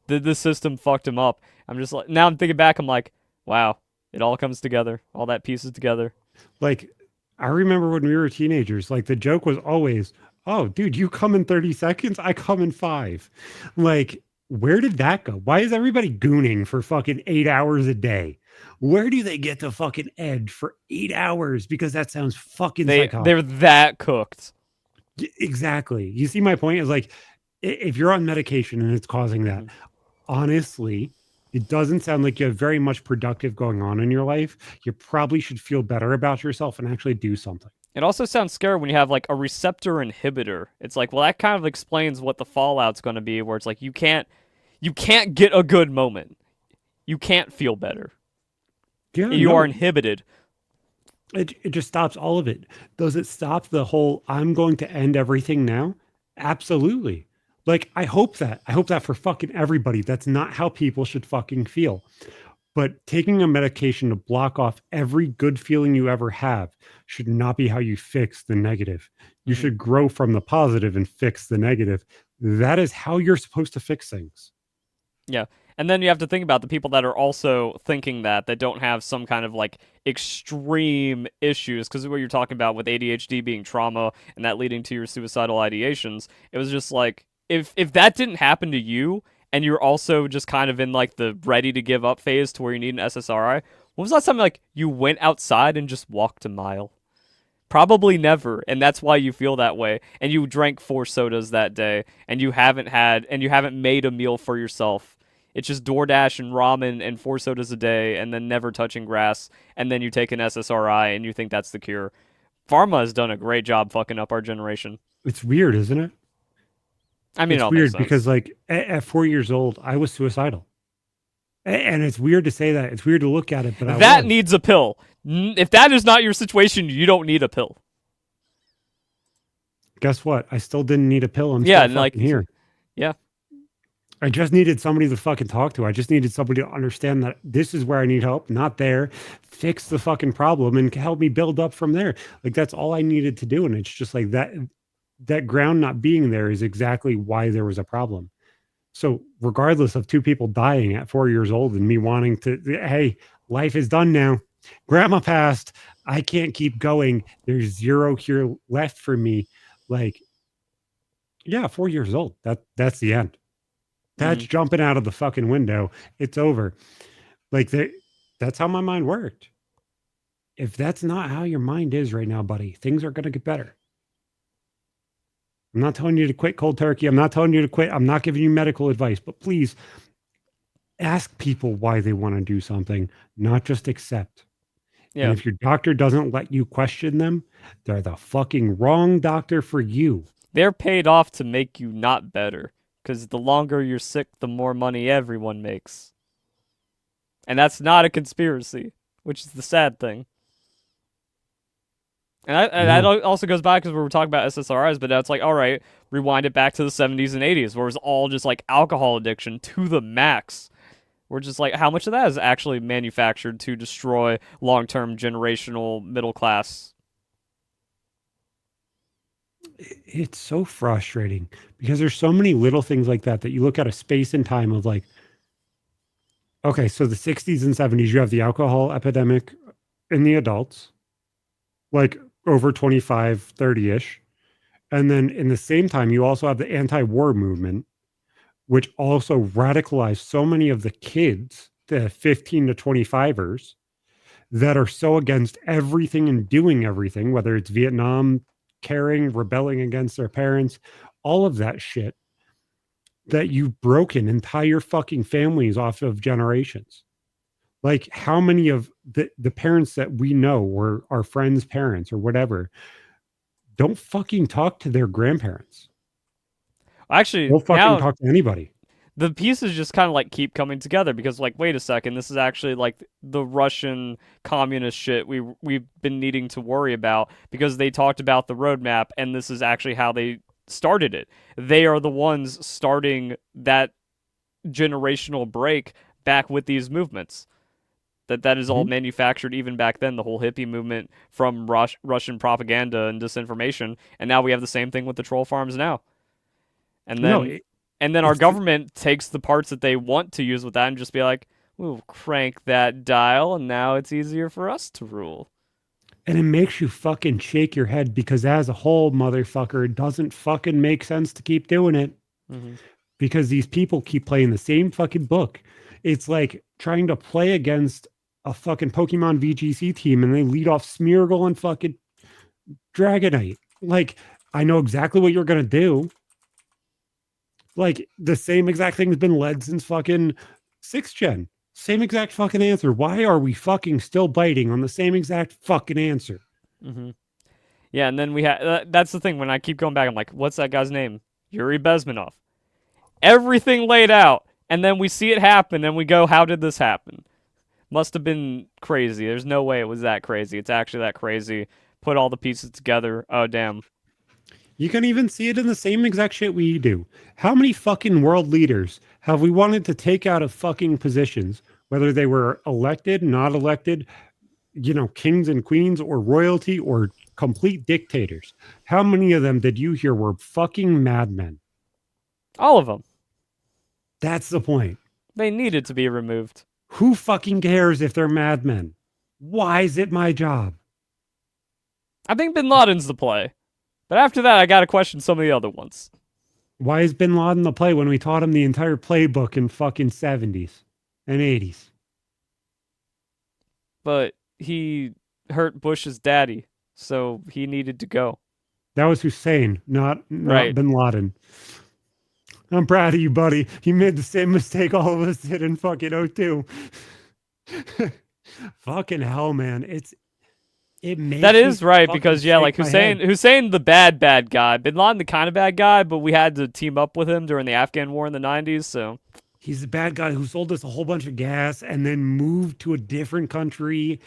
the system fucked him up. I'm just like, now I'm thinking back, I'm like, wow, it all comes together, all that pieces together. Like, I remember when we were teenagers, like the joke was always, oh, dude, you come in 30 seconds, I come in five. Like, where did that go? Why is everybody gooning for fucking 8 hours a day? Where do they get the fucking edge for 8 hours? Because that sounds fucking They're psychotic. that cooked. Exactly. You see my point? Is like if you're on medication and it's causing that, Mhm. honestly, it doesn't sound like you have very much productive going on in your life. You probably should feel better about yourself and actually do something. It also sounds scary when you have like a receptor inhibitor. It's like, well, that kind of explains what the fallout's going to be, where it's like you can't get a good moment. You can't feel better. Yeah, You are no, inhibited. it just stops all of it. Does it stop the whole I'm going to end everything now? Absolutely. Like I hope that. I hope that for fucking everybody. That's not how people should fucking feel. But taking a medication to block off every good feeling you ever have should not be how you fix the negative. You Mhm. should grow from the positive and fix the negative. That is how you're supposed to fix things. Yeah. And then you have to think about the people that are also thinking that don't have some kind of like extreme issues, because what you're talking about with ADHD being trauma and that leading to your suicidal ideations, it was just like if that didn't happen to you and you're also just kind of in like the ready to give up phase to where you need an SSRI, when was the last time like you went outside and just walked a mile? Probably never, and that's why you feel that way. And you drank 4 sodas that day, and you haven't made a meal for yourself It's just DoorDash and ramen and 4 sodas a day, and then never touching grass, and then you take an SSRI and you think that's the cure. Pharma has done a great job fucking up our generation. It's weird, isn't it? I mean, it It's all makes weird because sense. like at 4 years old, I was suicidal. And it's weird to say that. It's weird to look at it, but I That was. needs a pill. If that is not your situation, you don't need a pill. Guess what? I still didn't need a pill. I'm Yeah, still and like, fucking here. yeah, I just needed somebody to fucking talk to. I just needed somebody to understand that this is where I need help, not there. Fix the fucking problem and help me build up from there. Like that's all I needed to do. And it's just like that ground not being there is exactly why there was a problem. So regardless of two people dying at 4 years old and me wanting to, hey, life is done now. Grandma passed. I can't keep going. There's zero here left for me. Like, yeah, 4 years old. That's the end. That's mm, jumping out of the fucking window. It's over. Like that's how my mind worked. If that's not how your mind is right now, buddy, things are gonna get better. I'm not telling you to quit cold turkey. I'm not telling you to quit. I'm not giving you medical advice, but please ask people why they want to do something, not just accept. And yeah. if your doctor doesn't let you question them, they're the fucking wrong doctor for you. They're paid off to make you not better. Because the longer you're sick, the more money everyone makes. And that's not a conspiracy, which is the sad thing. And that No. also goes back because we were talking about SSRIs, but now it's like, all right, rewind it back to the 70s and 80s, where it was all just like alcohol addiction to the max. We're just like, how much of that is actually manufactured to destroy long term generational middle class? It's so frustrating because there's so many little things like that that you look at a space and time of like, okay, so the 60s and 70s, you have the alcohol epidemic in the adults, like over 25, 30 ish. And then in the same time, you also have the anti war movement, which also radicalized so many of the kids, the 15 to 25ers, that are so against everything and doing everything, whether it's Vietnam, caring, rebelling against their parents, all of that shit, that you've broken entire fucking families off of generations. Like how many of the parents that we know or our friends' parents or whatever don't fucking talk to their grandparents. Actually, Don't fucking now talk to anybody. the pieces just kind of like keep coming together because like wait a second, this is actually like the Russian communist shit we've been needing to worry about because they talked about the roadmap and this is actually how they started it. They are the ones starting that generational break back with these movements. That is all Mhm. manufactured even back then, the whole hippie movement from Russian propaganda and disinformation, and now we have the same thing with the troll farms now. And No, then and then our it's government takes the parts that they want to use with that and just be like, we'll crank that dial and now it's easier for us to rule. and it makes you fucking shake your head because as a whole, motherfucker, it doesn't fucking make sense to keep doing it Mm-hmm. because these people keep playing the same fucking book. It's like trying to play against a fucking Pokemon VGC team and they lead off Smeargle and fucking Dragonite. Like, I know exactly what you're gonna do. Like the same exact thing has been led since fucking sixth gen. Same exact fucking answer. Why are we fucking still biting on the same exact fucking answer? Mm-hmm. Yeah, and then we have that's the thing when I keep going back, I'm like, what's that guy's name? Yuri Bezmenov. Everything laid out, and then we see it happen, and we go, how did this happen? Must have been crazy. There's no way it was that crazy. It's actually that crazy. Put all the pieces together. Oh, damn. You can even see it in the same exact shit we do. How many fucking world leaders have we wanted to take out of fucking positions, whether they were elected, not elected, kings and queens or royalty or complete dictators? How many of them did you hear were fucking madmen? All of them. That's the point. They needed to be removed. Who fucking cares if they're madmen? Why is it my job? I think Bin Laden's the play. But after that, I gotta question some of the other ones. Why is bin Laden the play when we taught him the entire playbook in fucking 70s and 80s? But he hurt Bush's daddy, so he needed to go. That was Hussein, not Right. bin Laden. I'm proud of you, buddy. You made the same mistake all of us did in fucking '02. Fucking hell, man. It That makes me is right fucking because yeah, shake like my head. Hussein the bad guy, Bin Laden the kind of bad guy, but we had to team up with him during the Afghan war in the '90s. So He's the bad guy who sold us a whole bunch of gas and then moved to a different country.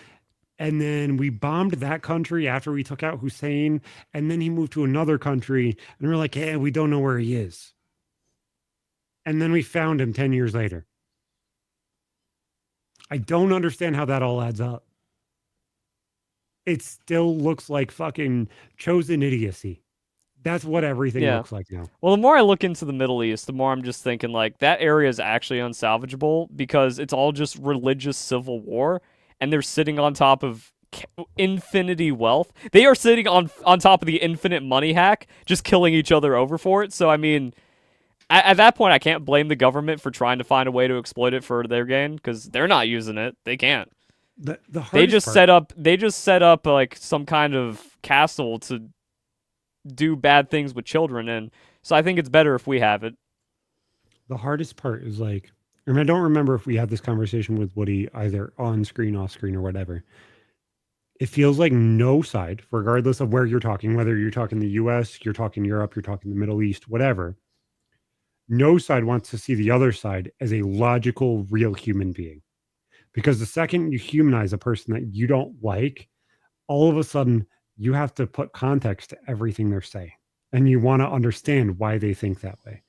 And then we bombed that country after we took out Hussein. And then he moved to another country. And we're like, hey, we don't know where he is. And then we found him 10 years later. I don't understand how that all adds up. It still looks like fucking chosen idiocy. That's what everything yeah. looks like now. Well, the more I look into the Middle East, the more I'm just thinking like that area is actually unsalvageable because it's all just religious civil war, and they're sitting on top of infinity wealth. They are sitting on top of the infinite money hack, just killing each other over for it. So I mean, at that point, I can't blame the government for trying to find a way to exploit it for their gain because they're not using it. They can't. The They hardest just part, set up. They just set up like some kind of castle to do bad things with children, and so I think it's better if we have it. the hardest part is like, and I don't remember if we had this conversation with Woody either on screen, off screen, or whatever. It feels like no side, regardless of where you're talking, whether you're talking the US, you're talking Europe, you're talking the Middle East, whatever, no side wants to see the other side as a logical, real human being. Because the second you humanize a person that you don't like, all of a sudden you have to put context to everything they're saying. And you want to understand why they think that way.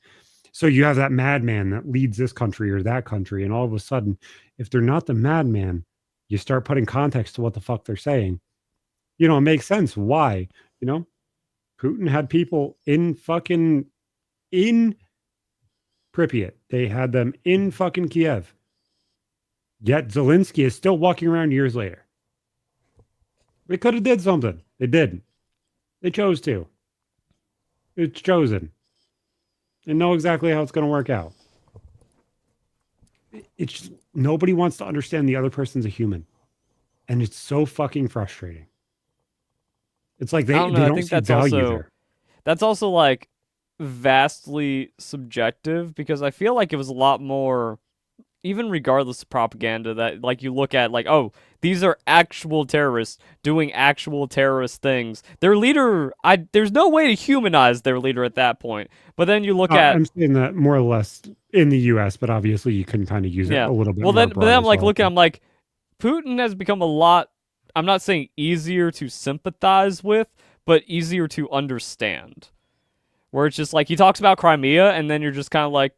So you have that madman that leads this country or that country. And all of a sudden, if they're not the madman, you start putting context to what the fuck they're saying. It makes sense. Why? You know, Putin had people in Pripyat. They had them in fucking Kiev. Yet Zelensky is still walking around years later. They could have did something. They didn't. They chose to. It's chosen. They know exactly how it's going to work out. It's just, nobody wants to understand the other person's a human. And it's so fucking frustrating. It's like I they, don't know. they I don't think see value there. that's also like vastly subjective because I feel like it was a lot more even regardless of propaganda that like you look at like oh these are actual terrorists doing actual terrorist things. Their leader I there's no way to humanize their leader at that point. But then you look at I'm saying that more or less in the US, but obviously you can kind of use it yeah. a little bit Well more then broad I'm as like well. looking I'm like Putin has become a lot I'm not saying easier to sympathize with, but easier to understand. Where it's just like he talks about Crimea and then you're just kind of like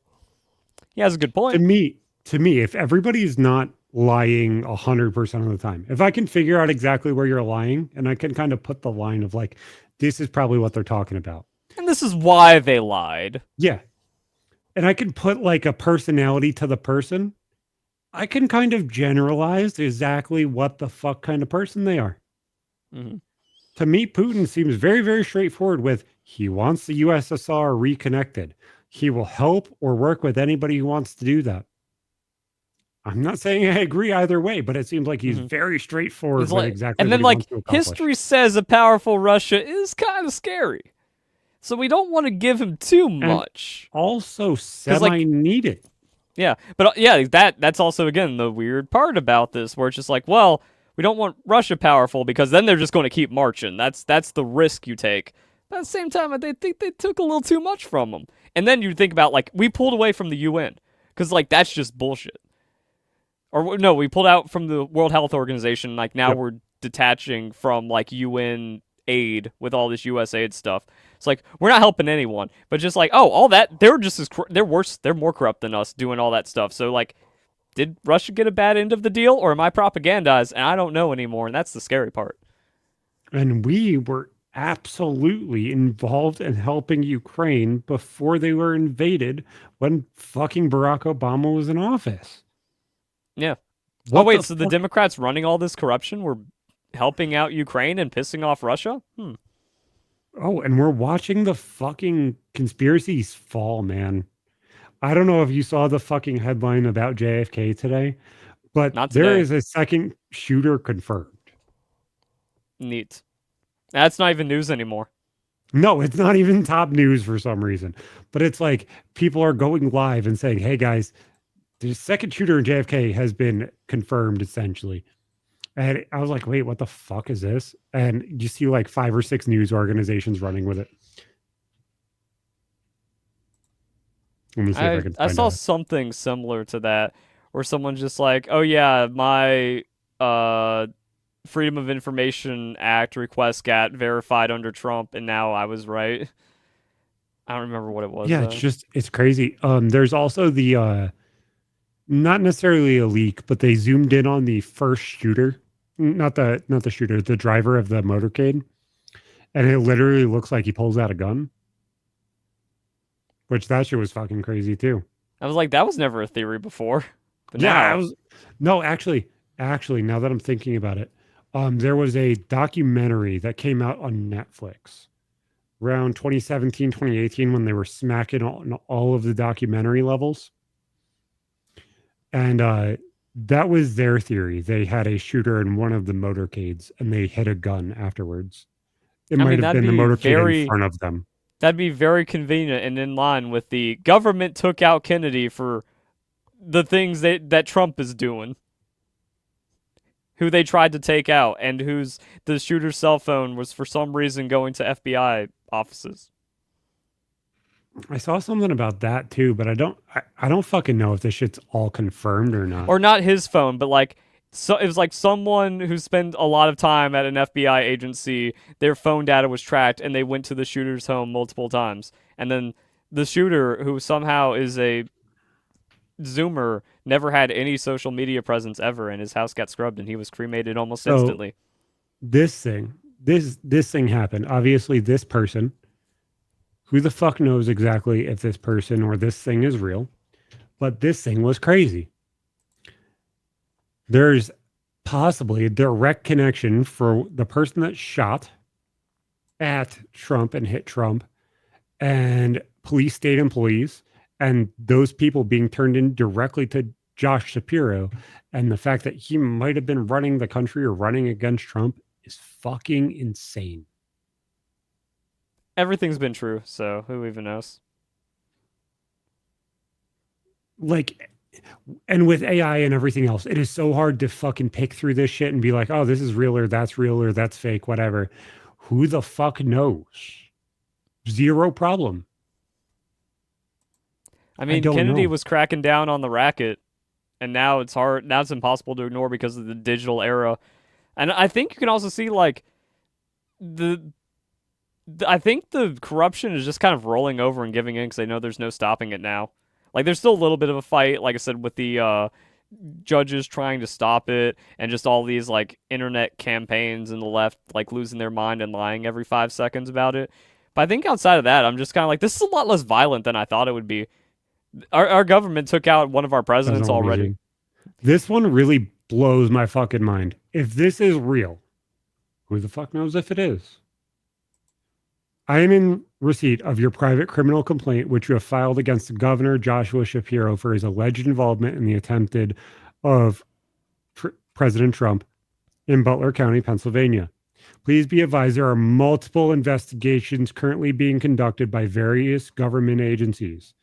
he has a good to point. me, to me, if everybody's not lying 100% of the time, if I can figure out exactly where you're lying and I can kind of put the line of like, this is probably what they're talking about. And this is why they lied. Yeah. And I can put like a personality to the person. I can kind of generalize exactly what the fuck kind of person they are. Mm-hmm. To me, Putin seems very, very straightforward with he wants the USSR reconnected. He will help or work with anybody who wants to do that. I'm not saying I agree either way, but it seems like he's Mm-hmm. very straightforward It's with like, exactly and what then he like wants to accomplish. history says a powerful Russia is kind of scary, so we don't want to give him too And much. also Cause semi like, needed. yeah, but yeah, that's also again the weird part about this, where it's just like, well, we don't want Russia powerful because then they're just going to keep marching. That's the risk you take. But at the same time, they think they took a little too much from them. And then you think about like we pulled away from the UN because like that's just bullshit. Or no, we pulled out from the World Health Organization. Like now Yep. we're detaching from like UN aid with all this US aid stuff. It's like we're not helping anyone, but just like oh, all that they're just as they're worse, they're more corrupt than us doing all that stuff. So like, did Russia get a bad end of the deal, or am I propagandized and I don't know anymore? And that's the scary part. And we were absolutely involved in helping Ukraine before they were invaded when fucking Barack Obama was in office. Yeah. Oh What the wait, so the fuck? Democrats running all this corruption were helping out Ukraine and pissing off Russia? Oh, and we're watching the fucking conspiracies fall, man. I don't know if you saw the fucking headline about JFK today, but Not there today. is a second shooter confirmed. Neat. That's not even news anymore. No, it's not even top news for some reason. But it's like people are going live and saying, "Hey guys, the second shooter in JFK has been confirmed essentially." And I was like, "Wait, what the fuck is this?" And you see like 5 or 6 news organizations running with it. Let me see if I I can I find saw a. something similar to that where someone just like, "Oh yeah, my uh Freedom of Information Act request got verified under Trump and now I was right." I don't remember what it was Yeah, it's though. just it's crazy. There's also the not necessarily a leak, but they zoomed in on the first shooter, not the shooter, the driver of the motorcade, and it literally looks like he pulls out a gun, which that shit was fucking crazy too. I was like, that was never a theory before. But Yeah, I now, was no, actually, now that I'm thinking about it, there was a documentary that came out on Netflix around 2017, 2018 when they were smacking on all of the documentary levels. And that was their theory. They had a shooter in one of the motorcades and they hit a gun afterwards. It I might mean, have been the motorcade in front of them. that'd be very convenient and in line with the government took out Kennedy for the things that Trump is doing, who they tried to take out, and whose the shooter's cell phone was for some reason going to FBI offices. I saw something about that too, but I don't fucking know if this shit's all confirmed or not. Or not his phone, but like so it was like someone who spent a lot of time at an FBI agency, their phone data was tracked and they went to the shooter's home multiple times. And then the shooter, who somehow is a Zoomer, never had any social media presence ever and his house got scrubbed and he was cremated almost So instantly. this thing happened. Obviously, this person, who the fuck knows exactly if this person or this thing is real, but this thing was crazy. There's possibly a direct connection for the person that shot at Trump and hit Trump and police state employees and those people being turned in directly to Josh Shapiro. And the fact that he might have been running the country or running against Trump is fucking insane. Everything's been true, so who even knows? Like, and with AI and everything else, it is so hard to fucking pick through this shit and be like, oh, this is real or that's fake, whatever. Who the fuck knows? Zero problem. I I mean, don't Kennedy know. was cracking down on the racket and now it's hard now it's impossible to ignore because of the digital era. And I think you can also see like the I think the corruption is just kind of rolling over and giving in because they know there's no stopping it now. Like there's still a little bit of a fight, like I said, with the judges trying to stop it, and just all these like internet campaigns and the left like losing their mind and lying every 5 seconds about it. But I think outside of that, I'm just kind of like this is a lot less violent than I thought it would be. Our government took out one of our That's presidents already. amazing. This one really blows my fucking mind. If this is real, who the fuck knows if it is? I am in receipt of your private criminal complaint, which you have filed against Governor Joshua Shapiro for his alleged involvement in the attempted of President Trump in Butler County, Pennsylvania. Please be advised there are multiple investigations currently being conducted by various government agencies.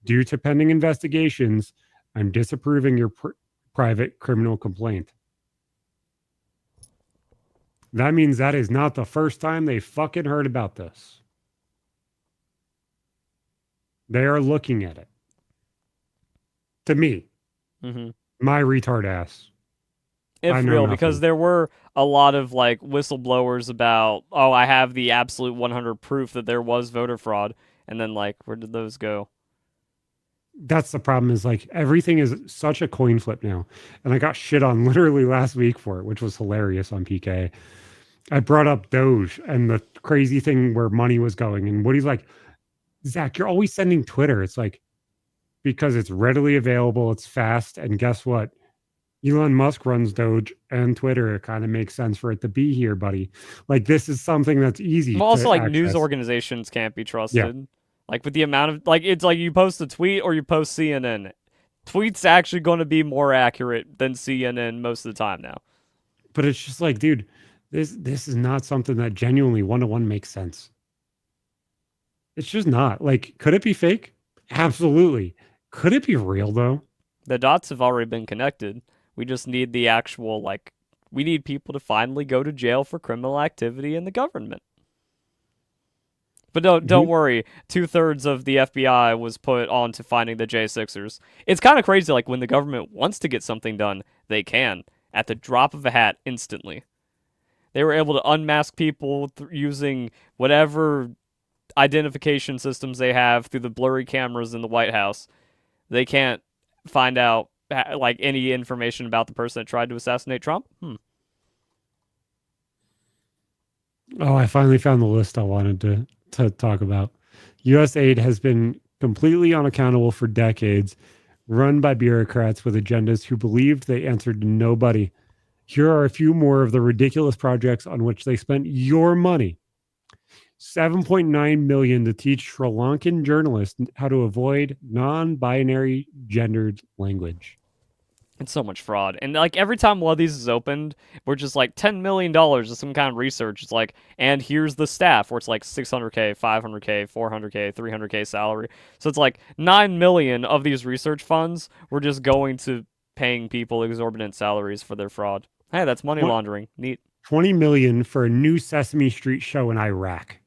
Due to pending investigations, I'm disapproving your private criminal complaint. That means that is not the first time they fucking heard about this. They are looking at it. To me, Hmm. my retard ass. I If know real, because nothing. there were a lot of like whistleblowers about, oh, I have the absolute 100 proof that there was voter fraud, and then like, where did those go? That's the problem is like everything is such a coin flip now. And I got shit on literally last week for it, which was hilarious on PK. I brought up Doge and the crazy thing where money was going. And Woody's like, Zach, you're always sending Twitter. It's like, because it's readily available, it's fast. And guess what? Elon Musk runs Doge and Twitter. It kind of makes sense for it to be here, buddy. Like, this is something that's easy Well, also to like news access. organizations can't be Yeah. trusted. Like with the amount of like, it's like you post a tweet or you post CNN. Tweet's actually going to be more accurate than CNN most of the time now. But it's just like, dude, this is not something that genuinely one to one makes sense. It's just not. Like, could it be fake? Absolutely. Could it be real though? The dots have already been connected. We just need the actual, like, we need people to finally go to jail for criminal activity in the government. But don't Who? worry, 2/3 of the FBI was put on to finding the J6ers. It's kind of crazy, like, when the government wants to get something done, they can, at the drop of a hat, instantly. They were able to unmask people using whatever identification systems they have through the blurry cameras in the White House. They can't find out like any information about the person that tried to assassinate Trump. Oh, I finally found the list I wanted to talk about. US aid has been completely unaccountable for decades, run by bureaucrats with agendas who believed they answered to nobody. Here are a few more of the ridiculous projects on which they spent your money. 7.9 million to teach Sri Lankan journalists how to avoid non-binary gendered language. It's so much fraud. And like every time one of these is opened, we're just like $10 million to some kind of research. It's like, and here's the staff where it's like 600K, 500K, 400K, 300K salary. So it's like 9 million of these research funds were just going to paying people exorbitant salaries for their fraud. Hey, that's money laundering. Neat. 20 million for a new Sesame Street show in Iraq.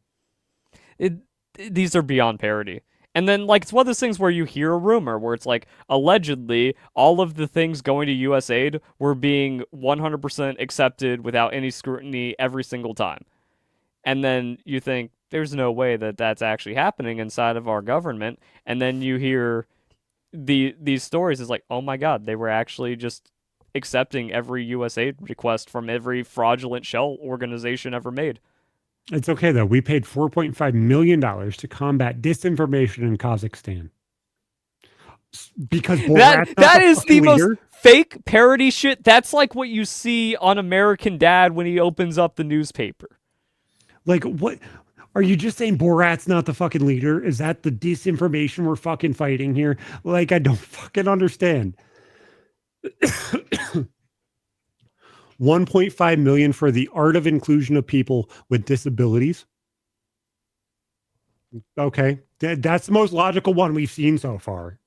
it, these are beyond parody. And then, like, it's one of those things where you hear a rumor where it's like, allegedly, all of the things going to US aid were being 100% accepted without any scrutiny every single time. And then you think, there's no way that that's actually happening inside of our government. And then you hear these stories. It's like, oh my God, they were actually just accepting every US aid request from every fraudulent shell organization ever made. It's okay though. We paid $4.5 million to combat disinformation in Kazakhstan because Borat's not That the is the fucking most leader. fake parody shit. That's like what you see on American Dad when he opens up the newspaper. Like, what? Are you just saying Borat's not the fucking leader? Is that the disinformation we're fucking fighting here? Like, I don't fucking understand. 1.5 million for the art of inclusion of people with disabilities. Okay. That's the most logical one we've seen so far.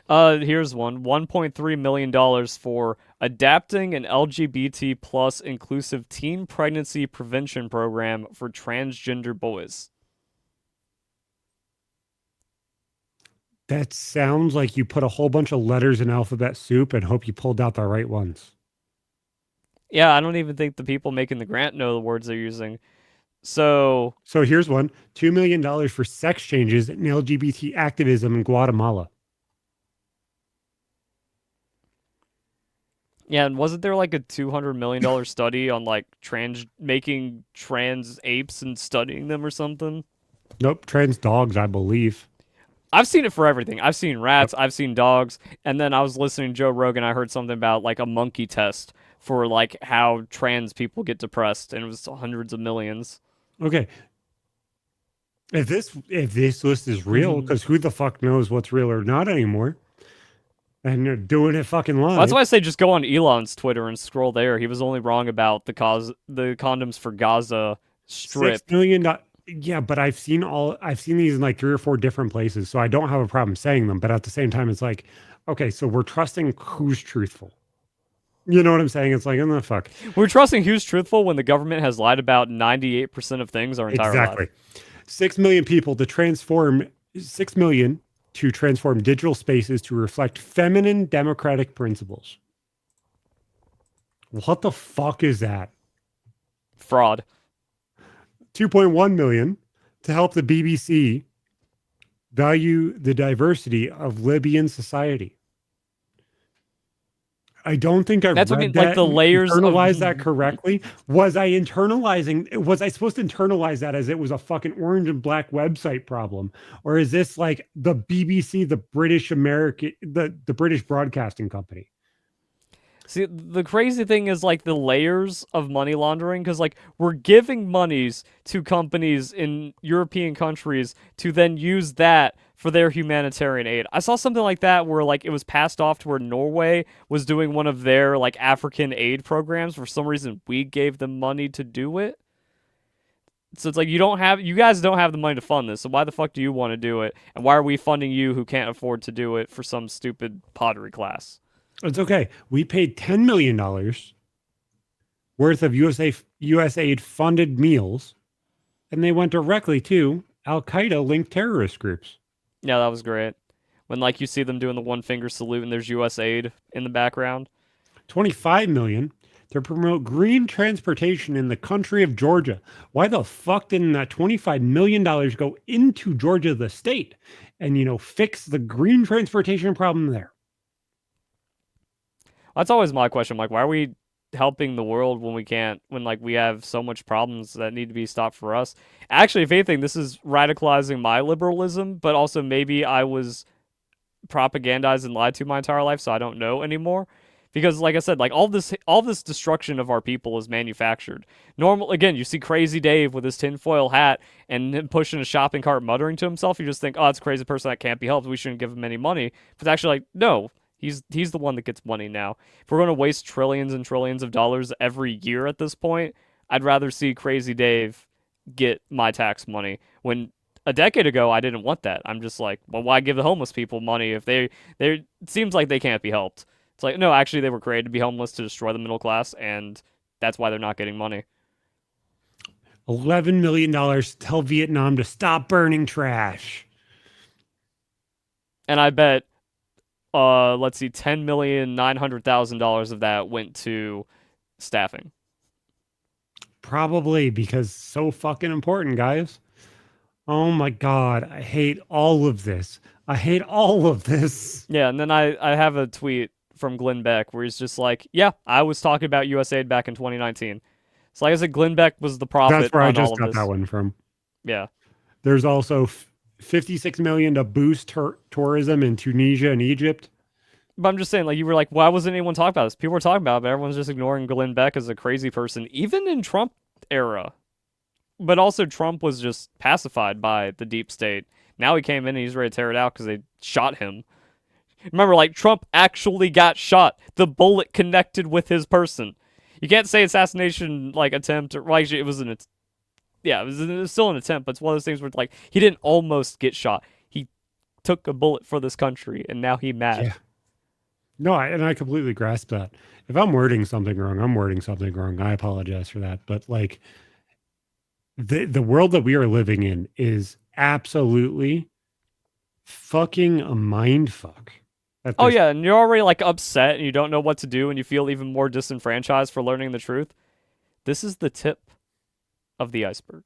Here's one: $1.3 million for adapting an LGBT plus inclusive teen pregnancy prevention program for transgender boys. That sounds like you put a whole bunch of letters in alphabet soup and hope you pulled out the right ones. Yeah, I don't even think the people making the grant know the words they're using. So So here's one: $2 million for sex changes and LGBT activism in Guatemala. yeah, and wasn't there like a $200 million study on like making trans apes and studying them or something? Nope, trans dogs, I believe. I've seen it for everything. I've seen Yep. rats, I've seen dogs, and then I was listening to Joe Rogan. I heard something about like a monkey test for like how trans people get depressed, and it was hundreds of millions. Okay. If this list is real, Well, because who the fuck knows what's real or not anymore, and they're doing it fucking that's live. why I say just go on Elon's Twitter and scroll there. He was only wrong about the condoms for Gaza Six Strip. million. Yeah, but I've seen these in like three or four different places, so I don't have a problem saying them. But at the same time, it's like, okay, so we're trusting who's truthful. You know what I'm saying? It's like, in the fuck. We're trusting who's truthful when the government has lied about 98% of things our entire Exactly. life. 6 million people to transform 6 million to transform digital spaces to reflect feminine democratic principles. What the fuck is that? Fraud. 2.1 million to help the BBC value the diversity of Libyan society. I don't think I've That's what I mean. read Like that the and layers of. internalized that correctly. Was I supposed to internalize that as it was a fucking orange and black website problem? Or is this like the BBC, the the British broadcasting company? See, the crazy thing is like the layers of money laundering because like we're giving monies to companies in European countries to then use that for their humanitarian aid. I saw something like that where like it was passed off to where Norway was doing one of their like African aid programs. For some reason, we gave them money to do it. So it's like you guys don't have the money to fund this. So why the fuck do you want to do it? And why are we funding you who can't afford to do it for some stupid pottery class? It's okay. We paid $10 million worth of USAID funded meals, and they went directly to Al Qaeda linked terrorist groups. Yeah, that was great. When like you see them doing the one finger salute and there's US aid in the background. 25 million to promote green transportation in the country of Georgia. Why the fuck didn't that $25 million go into Georgia, the state, and, fix the green transportation problem there? That's always my question. Like, why are we helping the world when we can't, when like we have so much problems that need to be stopped for us? Actually, if anything, this is radicalizing my liberalism, but also maybe I was propagandized and lied to my entire life, so I don't know anymore. Because, like I said, like all this destruction of our people is manufactured. Normal, again, you see Crazy Dave with his tinfoil hat and him pushing a shopping cart, muttering to himself. You just think, oh, it's a crazy person that can't be helped. We shouldn't give him any money. But it's actually like, no, he's the one that gets money now. If we're going to waste trillions and trillions of dollars every year at this point, I'd rather see Crazy Dave get my tax money. When a decade ago, I didn't want that. I'm just like, well, why give the homeless people money if they it seems like they can't be helped? It's like, no, actually, they were created to be homeless to destroy the middle class, and that's why they're not getting money. $11 million to tell Vietnam to stop burning trash. And I bet, let's see, $10,900,000 of that went to staffing. Probably because so fucking important, guys. Oh my God. I hate all of this. I hate all of this. Yeah, and then I have a tweet from Glenn Beck where he's just like, yeah, I was talking about USAID back in 2019. So like I said, Glenn Beck was the That's prophet where I on all just of got that this. one from. Yeah. There's also 56 million to boost tourism in Tunisia and Egypt. But I'm just saying, like, you were like, why wasn't anyone talking about this? People were talking about it, but everyone's just ignoring Glenn Beck as a crazy person, even in Trump era. But also, Trump was just pacified by the deep state. Now he came in and he's ready to tear it out because they shot him. Remember, like, Trump actually got shot. The bullet connected with his person. You can't say assassination, like, attempt, or, like, it was an, yeah, it was still an attempt, but it's one of those things where, like, he didn't almost get shot. He took a bullet for this country, and now he mad. Yeah. No, and I completely grasp that. If I'm wording something wrong, I'm wording something wrong. I apologize for that. But like the world that we are living in is absolutely fucking a mind fuck at Oh this. yeah, and you're already like upset and you don't know what to do and you feel even more disenfranchised for learning the truth. This is the tip of the iceberg.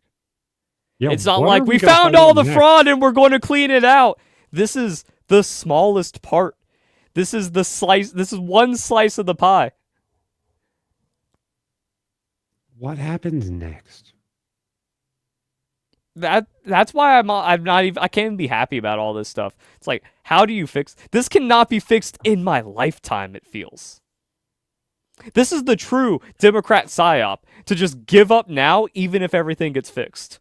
Yeah, It's not what are like we we gonna found find all out the next? fraud and we're going to clean it out. This is the smallest part. This is the slice. This is one slice of the pie. What happens next? That's why I'm not even I can't even be happy about all this stuff. It's like, how do you fix this? Cannot be fixed in my lifetime, it feels. This is the true Democrat psyop to just give up now, even if everything gets fixed.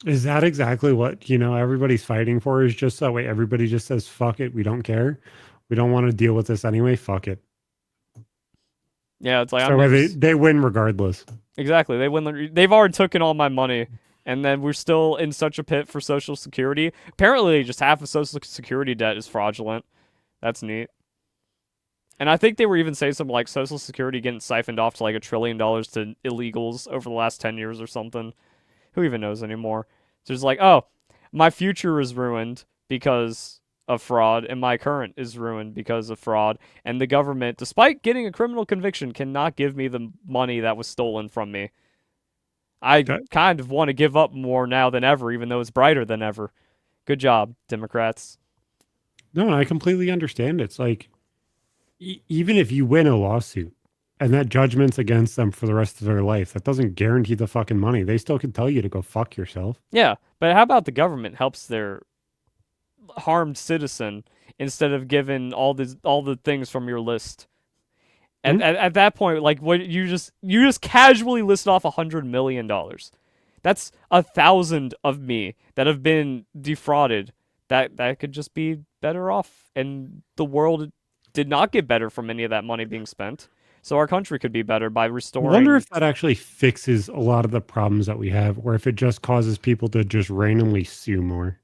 Is that exactly what, everybody's fighting for? Is just that way everybody just says, fuck it, we don't care. We don't want to deal with this anyway. Fuck it. Yeah, it's like I'm So they, just they win regardless. exactly. They've already taken all my money, and then we're still in such a pit for Social Security. Apparently, just half of Social Security debt is fraudulent. That's neat. And I think they were even saying something like Social Security getting siphoned off to like $1 trillion to illegals over the last 10 years or something. Who even knows anymore? So it's like, oh, my future is ruined because of fraud, and my current is ruined because of fraud. And the government, despite getting a criminal conviction, cannot give me the money that was stolen from me. I That, kind of want to give up more now than ever, even though it's brighter than ever. Good job, Democrats. no, I completely understand. It's like, even if you win a lawsuit and that judgment's against them for the rest of their life, that doesn't guarantee the fucking money. They still can tell you to go fuck yourself. Yeah, but how about the government helps their harmed citizen instead of giving all the things from your list? Hmm? At that point, like what you just casually list off $100 million. That's 1,000 of me that have been defrauded. That could just be better off, and the world did not get better from any of that money being spent. So our country could be better by I wonder restoring. if that actually fixes a lot of the problems that we have, or if it just causes people to just randomly sue more.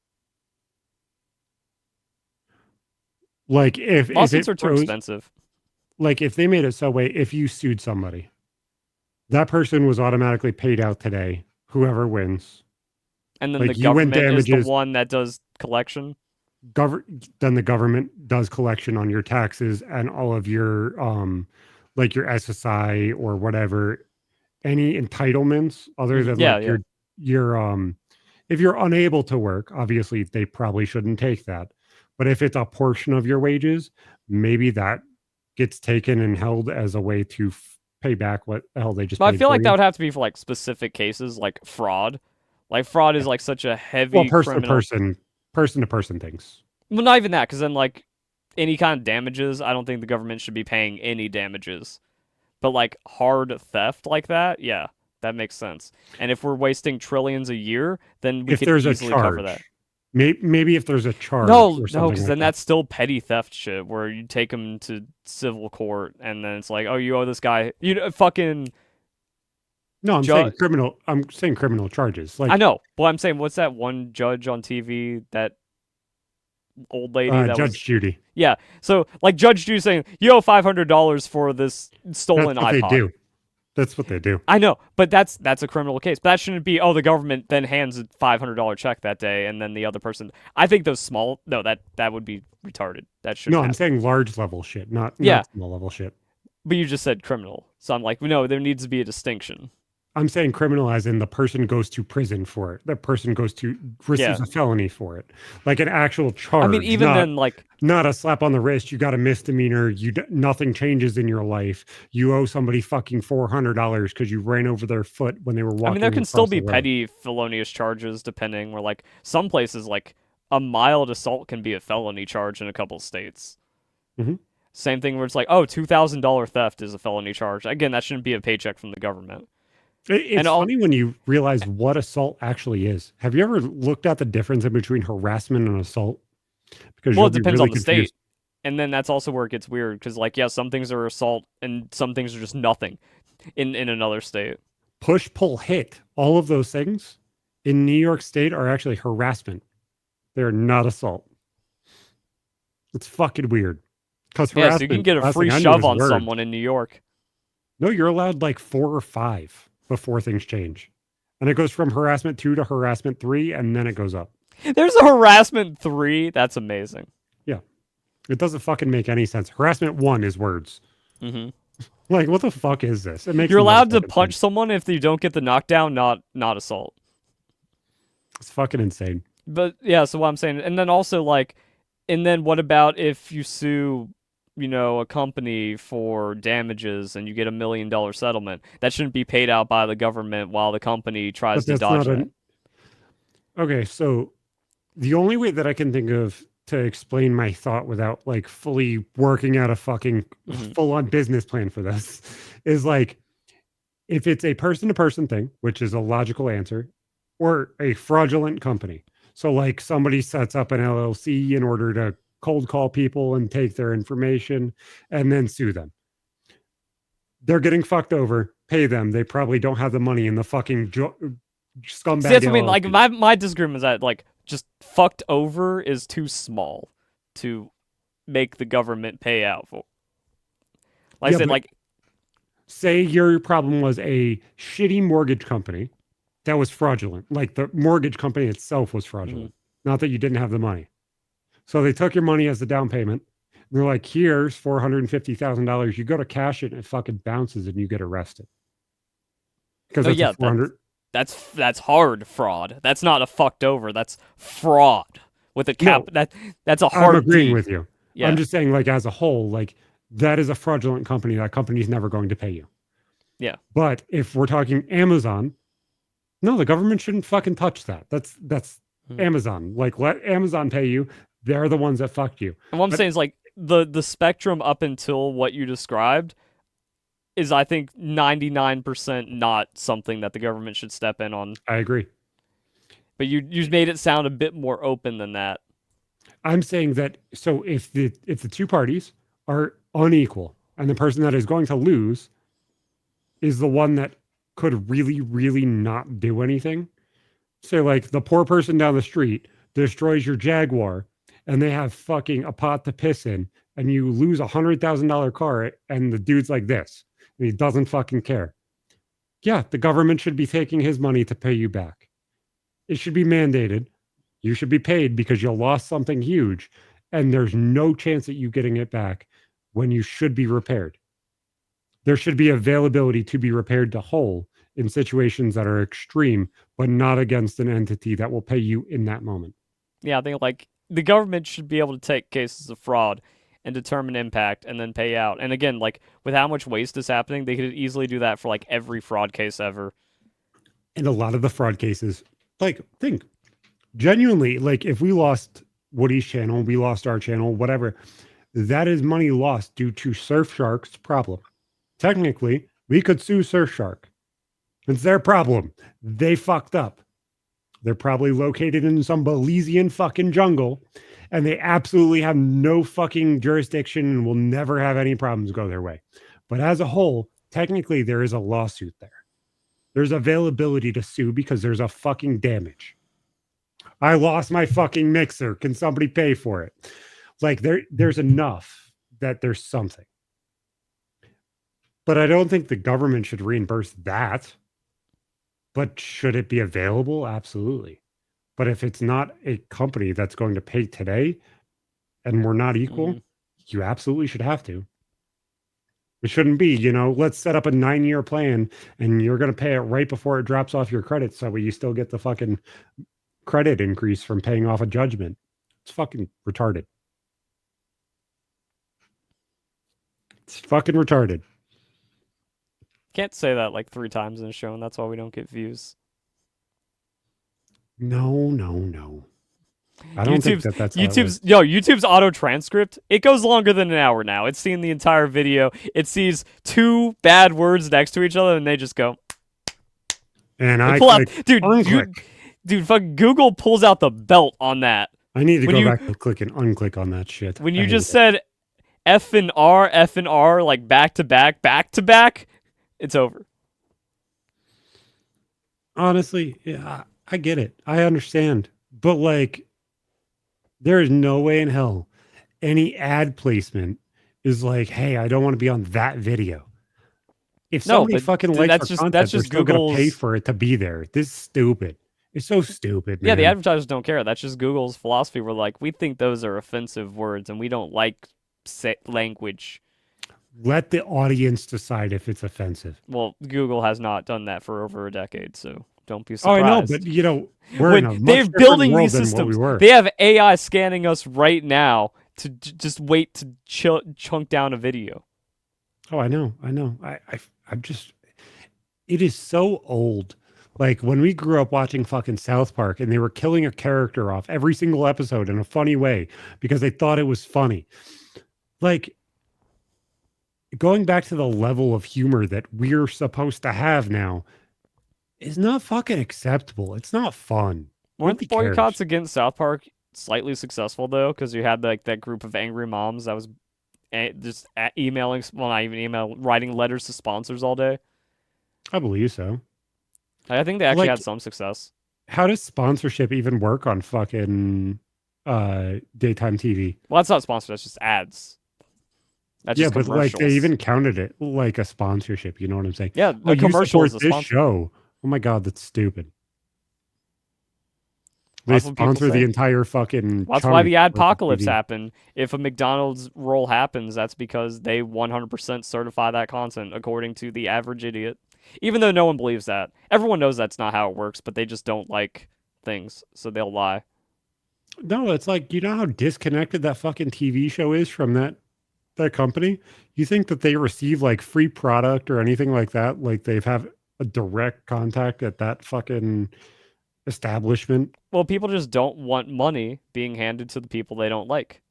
Like if Lawsuits it are too froze, expensive. like if they made it so way, if you sued somebody, that person was automatically paid out today, whoever wins. And then the Like you win government is the damages, one that does collection. gov- then the government does collection on your taxes and all of your like your SSI or whatever, any entitlements other than Yeah, like yeah. your if you're unable to work, obviously they probably shouldn't take that. But if it's a portion of your wages, maybe that gets taken and held as a way to pay back what the hell they just But I paid feel for like that you. would have to be for like specific cases, like fraud. Like fraud is like such a Well, heavy criminal. person to person things. Well, not even that, because then like any kind of damages, I don't think the government should be paying any damages. But like hard theft like that, yeah, that makes sense. And if we're wasting trillions a year, then we If could there's a easily cover that. charge, maybe if there's a charge No, or no, something because like then that. that's still petty theft shit, where you take them to civil court, and then it's like, oh, you owe this guy, you know, fucking No, judge. I'm saying criminal charges, I like know, but I'm saying, what's that one judge on TV, that old lady that was, Judge Judy. yeah. So like Judge Judy saying, you owe $500 for this That's stolen what they iPod. do. That's what they do. I know, but that's a criminal case. But that shouldn't be. Oh, the government then hands a $500 check that day, and then the other person. I think those small. No, that would be retarded. That No, shouldn't I'm happen. saying large level shit, Yeah, not small level shit. but you just said criminal, so I'm like, no, there needs to be a distinction. I'm saying criminal as in the person goes to prison for it. The person goes to Yeah, receives a felony for it, like an actual I mean, charge, even then, like, not a slap on the wrist. You got a misdemeanor. Nothing changes in your life. You owe somebody fucking $400 because you ran over their foot when they were I mean, there walking can still across the be road. petty felonious charges depending. Where like some places, like a mild assault can be a felony charge in a couple states. Hmm. Same thing where it's like, oh, $2,000 theft is a felony charge. Again, that shouldn't be a paycheck from the government. And It's all funny when you realize what assault actually is. Have you ever looked at the difference in between harassment and assault? Because Well, you'll it be depends really on the confused. state. And then that's also where it gets weird because, like, yeah, some things are assault and some things are just nothing in another state. Push, pull, hit, all of those things in New York State are actually harassment. They're not assault. It's fucking weird. Because Yeah, so you can harassment, get a last free thing I knew shove was on words. someone in New York. No, you're allowed like 4 or 5 before things change. And it goes from harassment 2 to harassment 3, and then it goes up. There's a harassment 3. That's amazing. Yeah. It doesn't fucking make any sense. Harassment 1 is words. Hmm. Like, what the fuck is this? It makes You're no allowed to fucking punch sense. someone if you don't get the knockdown, not assault. It's fucking insane. But yeah, so what I'm saying, and then also like, and then what about if you sue, a company for damages and you get $1 million settlement? That shouldn't be paid out by the government while the company tries But to that's dodge not that. an. Okay, so the only way that I can think of to explain my thought without like fully working out a fucking Hmm. full on business plan for this is like if it's a person to person thing, which is a logical answer, or a fraudulent company. So, like somebody sets up an LLC in order to cold call people and take their information and then sue them. They're getting fucked over, pay them. They probably don't have the money in the fucking See, scumbag that's what I mean. Like LLC. my disagreement is that like just fucked over is too small to make the government pay out for. Like I Yeah, said, but like say your problem was a shitty mortgage company that was fraudulent. Like the mortgage company itself was mhm. fraudulent, not that you didn't have the money. So they took your money as the down payment. They're like, here's $450,000. You go to cash it and it fucking bounces and you get arrested because No, that's a yeah, 400. that's hard fraud. That's not a fucked over. That's fraud with a cap. No, That's a I'm hard agreeing D. with you. I'm Yeah, just saying, like, as a whole, like, that is a fraudulent company. That company's never going to pay you. yeah. But if we're talking Amazon, no, the government shouldn't fucking touch that. That's Mhm. Amazon. Like, let Amazon pay you. They're the ones that fucked you. And what I'm But saying is like the spectrum up until what you described is, I think, 99% not something that the government should step in on. I agree. But you made it sound a bit more open than that. I'm saying that so if the two parties are unequal, And the person that is going to lose is the one that could really, really not do anything. Say, like, the poor person down the street destroys your Jaguar and they have fucking a pot to piss in, and you lose $100,000 car, and the dude's like this, and he doesn't fucking care. Yeah, the government should be taking his money to pay you back. It should be mandated. You should be paid because you lost something huge, and there's no chance that you getting it back when you should be repaired. There should be availability to be repaired to whole in situations that are extreme, but not against an entity that will pay you in that moment. Yeah, I think like the government should be able to take cases of fraud and determine impact and then pay out. And again, like with how much waste is happening, they could easily do that for like every fraud case ever. In a lot of the fraud cases, like, think genuinely, like, if we lost Woody's channel, we lost our channel, whatever, that is money lost due to Surfshark's problem. Technically, we could sue Surfshark. It's their problem. They fucked up. They're probably located in some Belizean fucking jungle, and they absolutely have no fucking jurisdiction and will never have any problems go their way. But as a whole, technically, there is a lawsuit there. There's availability to sue because there's a fucking damage. I lost my fucking mixer. Can somebody pay for it? Like, there's enough that there's something. But I don't think the government should reimburse that. But should it be available? Absolutely. But if it's not a company that's going to pay today and we're not equal, you absolutely should have to. It shouldn't be, let's set up a 9-year plan and you're going to pay it right before it drops off your credit so you still get the fucking credit increase from paying off a judgment. It's fucking retarded. It's fucking retarded. Can't say that like 3 times in a show, and that's why we don't get views. No. I don't think that's how it works. YouTube's auto transcript. It goes longer than an hour now. It's seen the entire video. It sees 2 bad words next to each other, and they just go. And I pull out, dude. unclick. Dude, fucking Google pulls out the belt on that. I need to go back and click and unclick on that shit. When you just said F and R, like back to back, it's over. Honestly, yeah, I get it. I understand. But like, there is no way in hell any ad placement is like, hey, I don't want to be on that video. If somebody fucking likes our content, they're still going to pay for it to be there. This is stupid. It's so stupid, man. Yeah, the advertisers don't care. That's just Google's philosophy. We're like, we think those are offensive words, and we don't like language. Let the audience decide if it's offensive. Well, Google has not done that for over a decade, so don't be surprised. Oh, I know, but we're in a much different building world these than systems. what we were. They have AI scanning us right now to just wait to chunk down a video. Oh, I know. I'm just. It is so old. Like when we grew up watching fucking South Park and they were killing a character off every single episode in a funny way because they thought it was funny. Like going back to the level of humor that we're supposed to have now is not fucking acceptable. It's not fun. Weren't the boycotts against South Park slightly successful though? Because you had like that group of angry moms that was just emailing, well, not even email, writing letters to sponsors all day. I believe so. I think they actually had some success. How does sponsorship even work on fucking daytime TV? Well, that's not sponsored. That's just ads. That's just but like they even counted it like a sponsorship. You know what I'm saying? Yeah, a commercial is this show. Oh my god, that's stupid. They sponsor the entire fucking. That's why the adpocalypse happened. If a McDonald's roll happens, that's because they 100% certify that content according to the average idiot. Even though no one believes that. Everyone knows that's not how it works, but they just don't like things, so they'll lie. No, it's like, you know how disconnected that fucking TV show is from that company? You think that they receive like free product or anything like that? Like they've have a direct contact at that fucking establishment? Well, people just don't want money being handed to the people they don't like.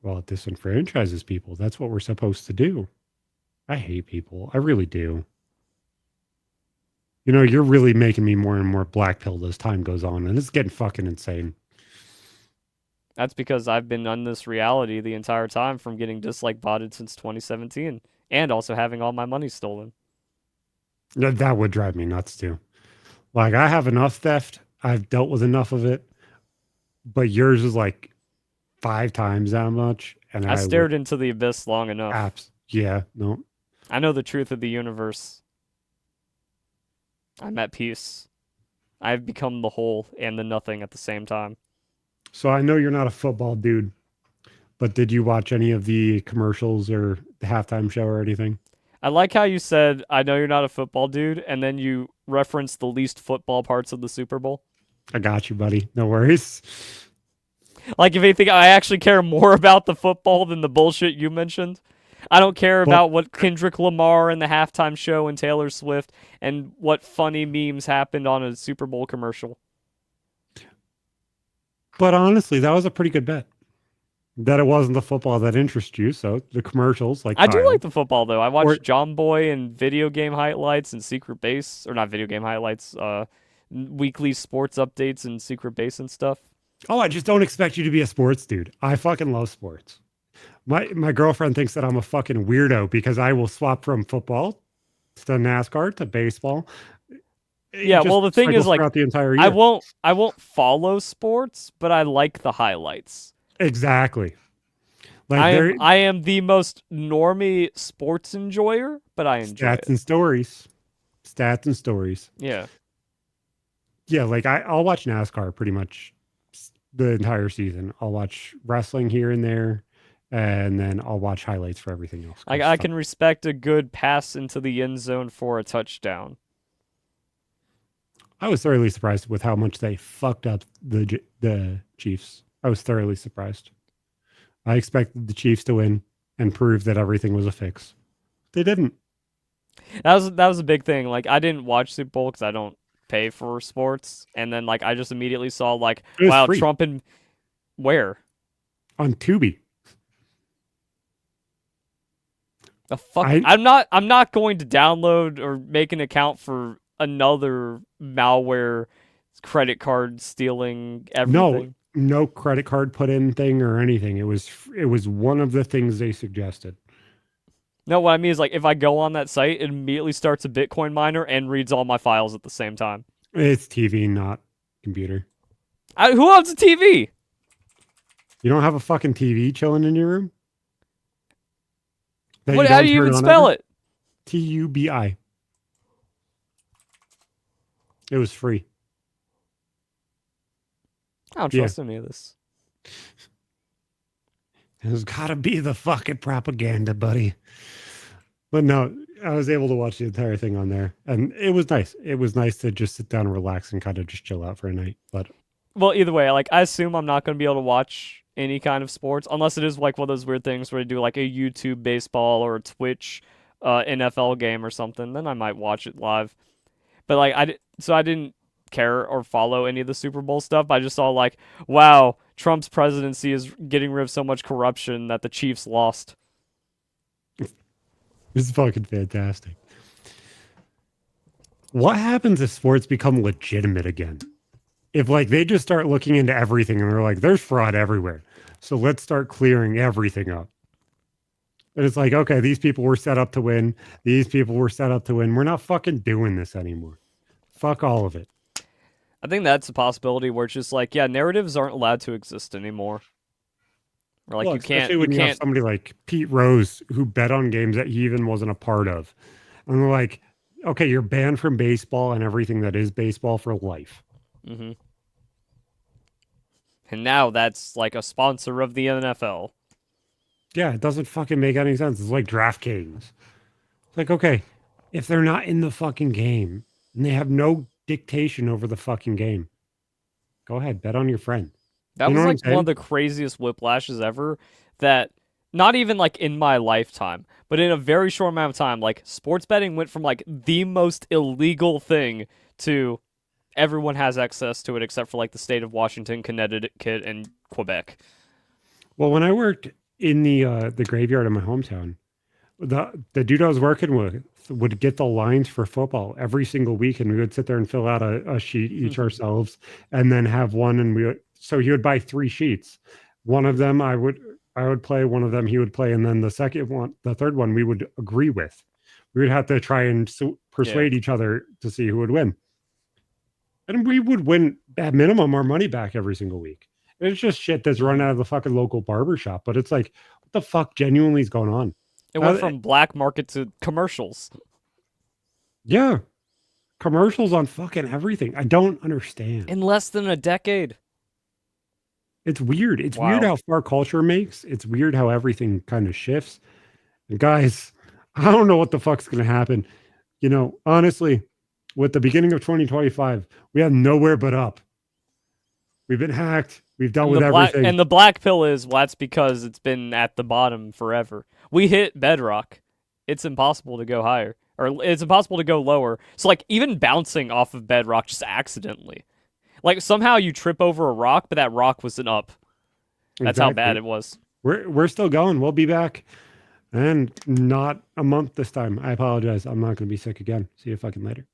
Well, it disenfranchises people. That's what we're supposed to do. I hate people. I really do. You're really making me more and more black pilled as time goes on, and it's getting fucking insane. That's because I've been on this reality the entire time from getting dislike botted since 2017 and also having all my money stolen. That would drive me nuts too. Like I have enough theft. I've dealt with enough of it, but yours is like 5 times that much, and I I would stared into the abyss long enough. apps. Yeah, no. I know the truth of the universe. I'm at peace. I've become the whole and the nothing at the same time. So I know you're not a football dude, but did you watch any of the commercials or the halftime show or anything? I like how you said, I know you're not a football dude, and then you referenced the least football parts of the Super Bowl. I got you, buddy. No worries. Like, if anything, I actually care more about the football than the bullshit you mentioned. I don't care But about what Kendrick Lamar in the halftime show and Taylor Swift and what funny memes happened on a Super Bowl commercial. but honestly, that was a pretty good bet. That it wasn't the football that interests you. So the commercials, like I do like Kyle, the football though. I or watched John Boy and video game highlights and Secret Base, or not video game highlights, weekly sports updates and Secret Base and stuff. oh, I just don't expect you to be a sports dude. I fucking love sports. My girlfriend thinks that I'm a fucking weirdo because I will swap from football to NASCAR to baseball. It Yeah, just well the thing is cycles like throughout the entire I year. won't I won't follow sports, but I like the highlights. Exactly. Like there I am the most normie sports enjoyer, but I enjoy stats it. and stories. Stats and stories. Yeah. Yeah, like I'll watch NASCAR pretty much the entire season. I'll watch wrestling here and there, and then I'll watch highlights for everything else. I can respect a good pass into the end zone for a touchdown. I was thoroughly surprised with how much they fucked up the Chiefs. I was thoroughly surprised. I expected the Chiefs to win and prove that everything was a fix. They didn't. That was a big thing. Like I didn't watch Super Bowl because I don't pay for sports, and then like I just immediately saw like, It was wow, free Trump and where on Tubi. the fuck? I I'm not going to download or make an account for another malware credit card stealing no everything. no credit card put in thing or anything. It was one of the things they suggested. No, what I mean is like if I go on that site, it immediately starts a Bitcoin miner and reads all my files at the same time. It's TV, not computer. Who owns a TV? You don't have a fucking TV chilling in your room that you What? How do don't you turn even on spell ever? it? TUBI. It was free. I don't Yeah. trust any of this. There's got to be the fucking propaganda, buddy. But no, I was able to watch the entire thing on there, and it was nice. It was nice to just sit down and relax and kind of just chill out for a night. But Well, either way, like I assume I'm not going to be able to watch any kind of sports unless it is like one of those weird things where they do like a YouTube baseball or a Twitch NFL game or something. Then I might watch it live. But like so I didn't care or follow any of the Super Bowl stuff. I just saw like, wow, Trump's presidency is getting rid of so much corruption that the Chiefs lost. it's fucking fantastic. What happens if sports become legitimate again? If like they just start looking into everything and they're like, there's fraud everywhere. So let's start clearing everything up. And it's like, okay, these people were set up to win. These people were set up to win. We're not fucking doing this anymore. Fuck all of it. I think that's a possibility where it's just like, yeah, narratives aren't allowed to exist anymore. Or like Well, you can't especially you when you have can't somebody like Pete Rose who bet on games that he even wasn't a part of. And they're like, okay, you're banned from baseball and everything that is baseball for life. hmm And now that's like a sponsor of the NFL. Yeah, it doesn't fucking make any sense. It's like DraftKings. It's like, okay, if they're not in the fucking game and they have no dictation over the fucking game, go ahead, bet on your friend. That You know was what I'm like one of saying? the craziest whiplashes ever that not even like in my lifetime, but in a very short amount of time, like sports betting went from like the most illegal thing to everyone has access to it except for like the state of Washington, Connecticut, and Quebec. Well, when I worked in the graveyard in my hometown, the dude I was working with would get the lines for football every single week, and we would sit there and fill out a sheet each ourselves, and then have one, and so he would buy 3 sheets, One of them I would play, one of them he would play, and then the third one we would agree with. We would have to try and Yeah. persuade each other to see who would win. And we would win at minimum our money back every single week. It's just shit that's run Hmm. out of the fucking local barber shop. But it's like, what the fuck genuinely is going on? It went Uh, from black market to commercials yeah, commercials on fucking everything. I don't understand. in less than a decade. It's weird. It's weird Wild. how far culture makes. It's weird how everything kind of shifts. And guys, I don't know what the fuck's going to happen. Honestly, with the beginning of 2025, we have nowhere but up. We've been hacked. We've dealt And with everything. the black pill is, well, that's because it's been at the bottom forever. We hit bedrock. It's impossible to go higher, or it's impossible to go lower. So like even bouncing off of bedrock just accidentally, like somehow you trip over a rock, but that rock was an up. That's how bad Exactly. it was. We're still going. We'll be back. And not a month this time. I apologize. I'm not going to be sick again. See you fucking later.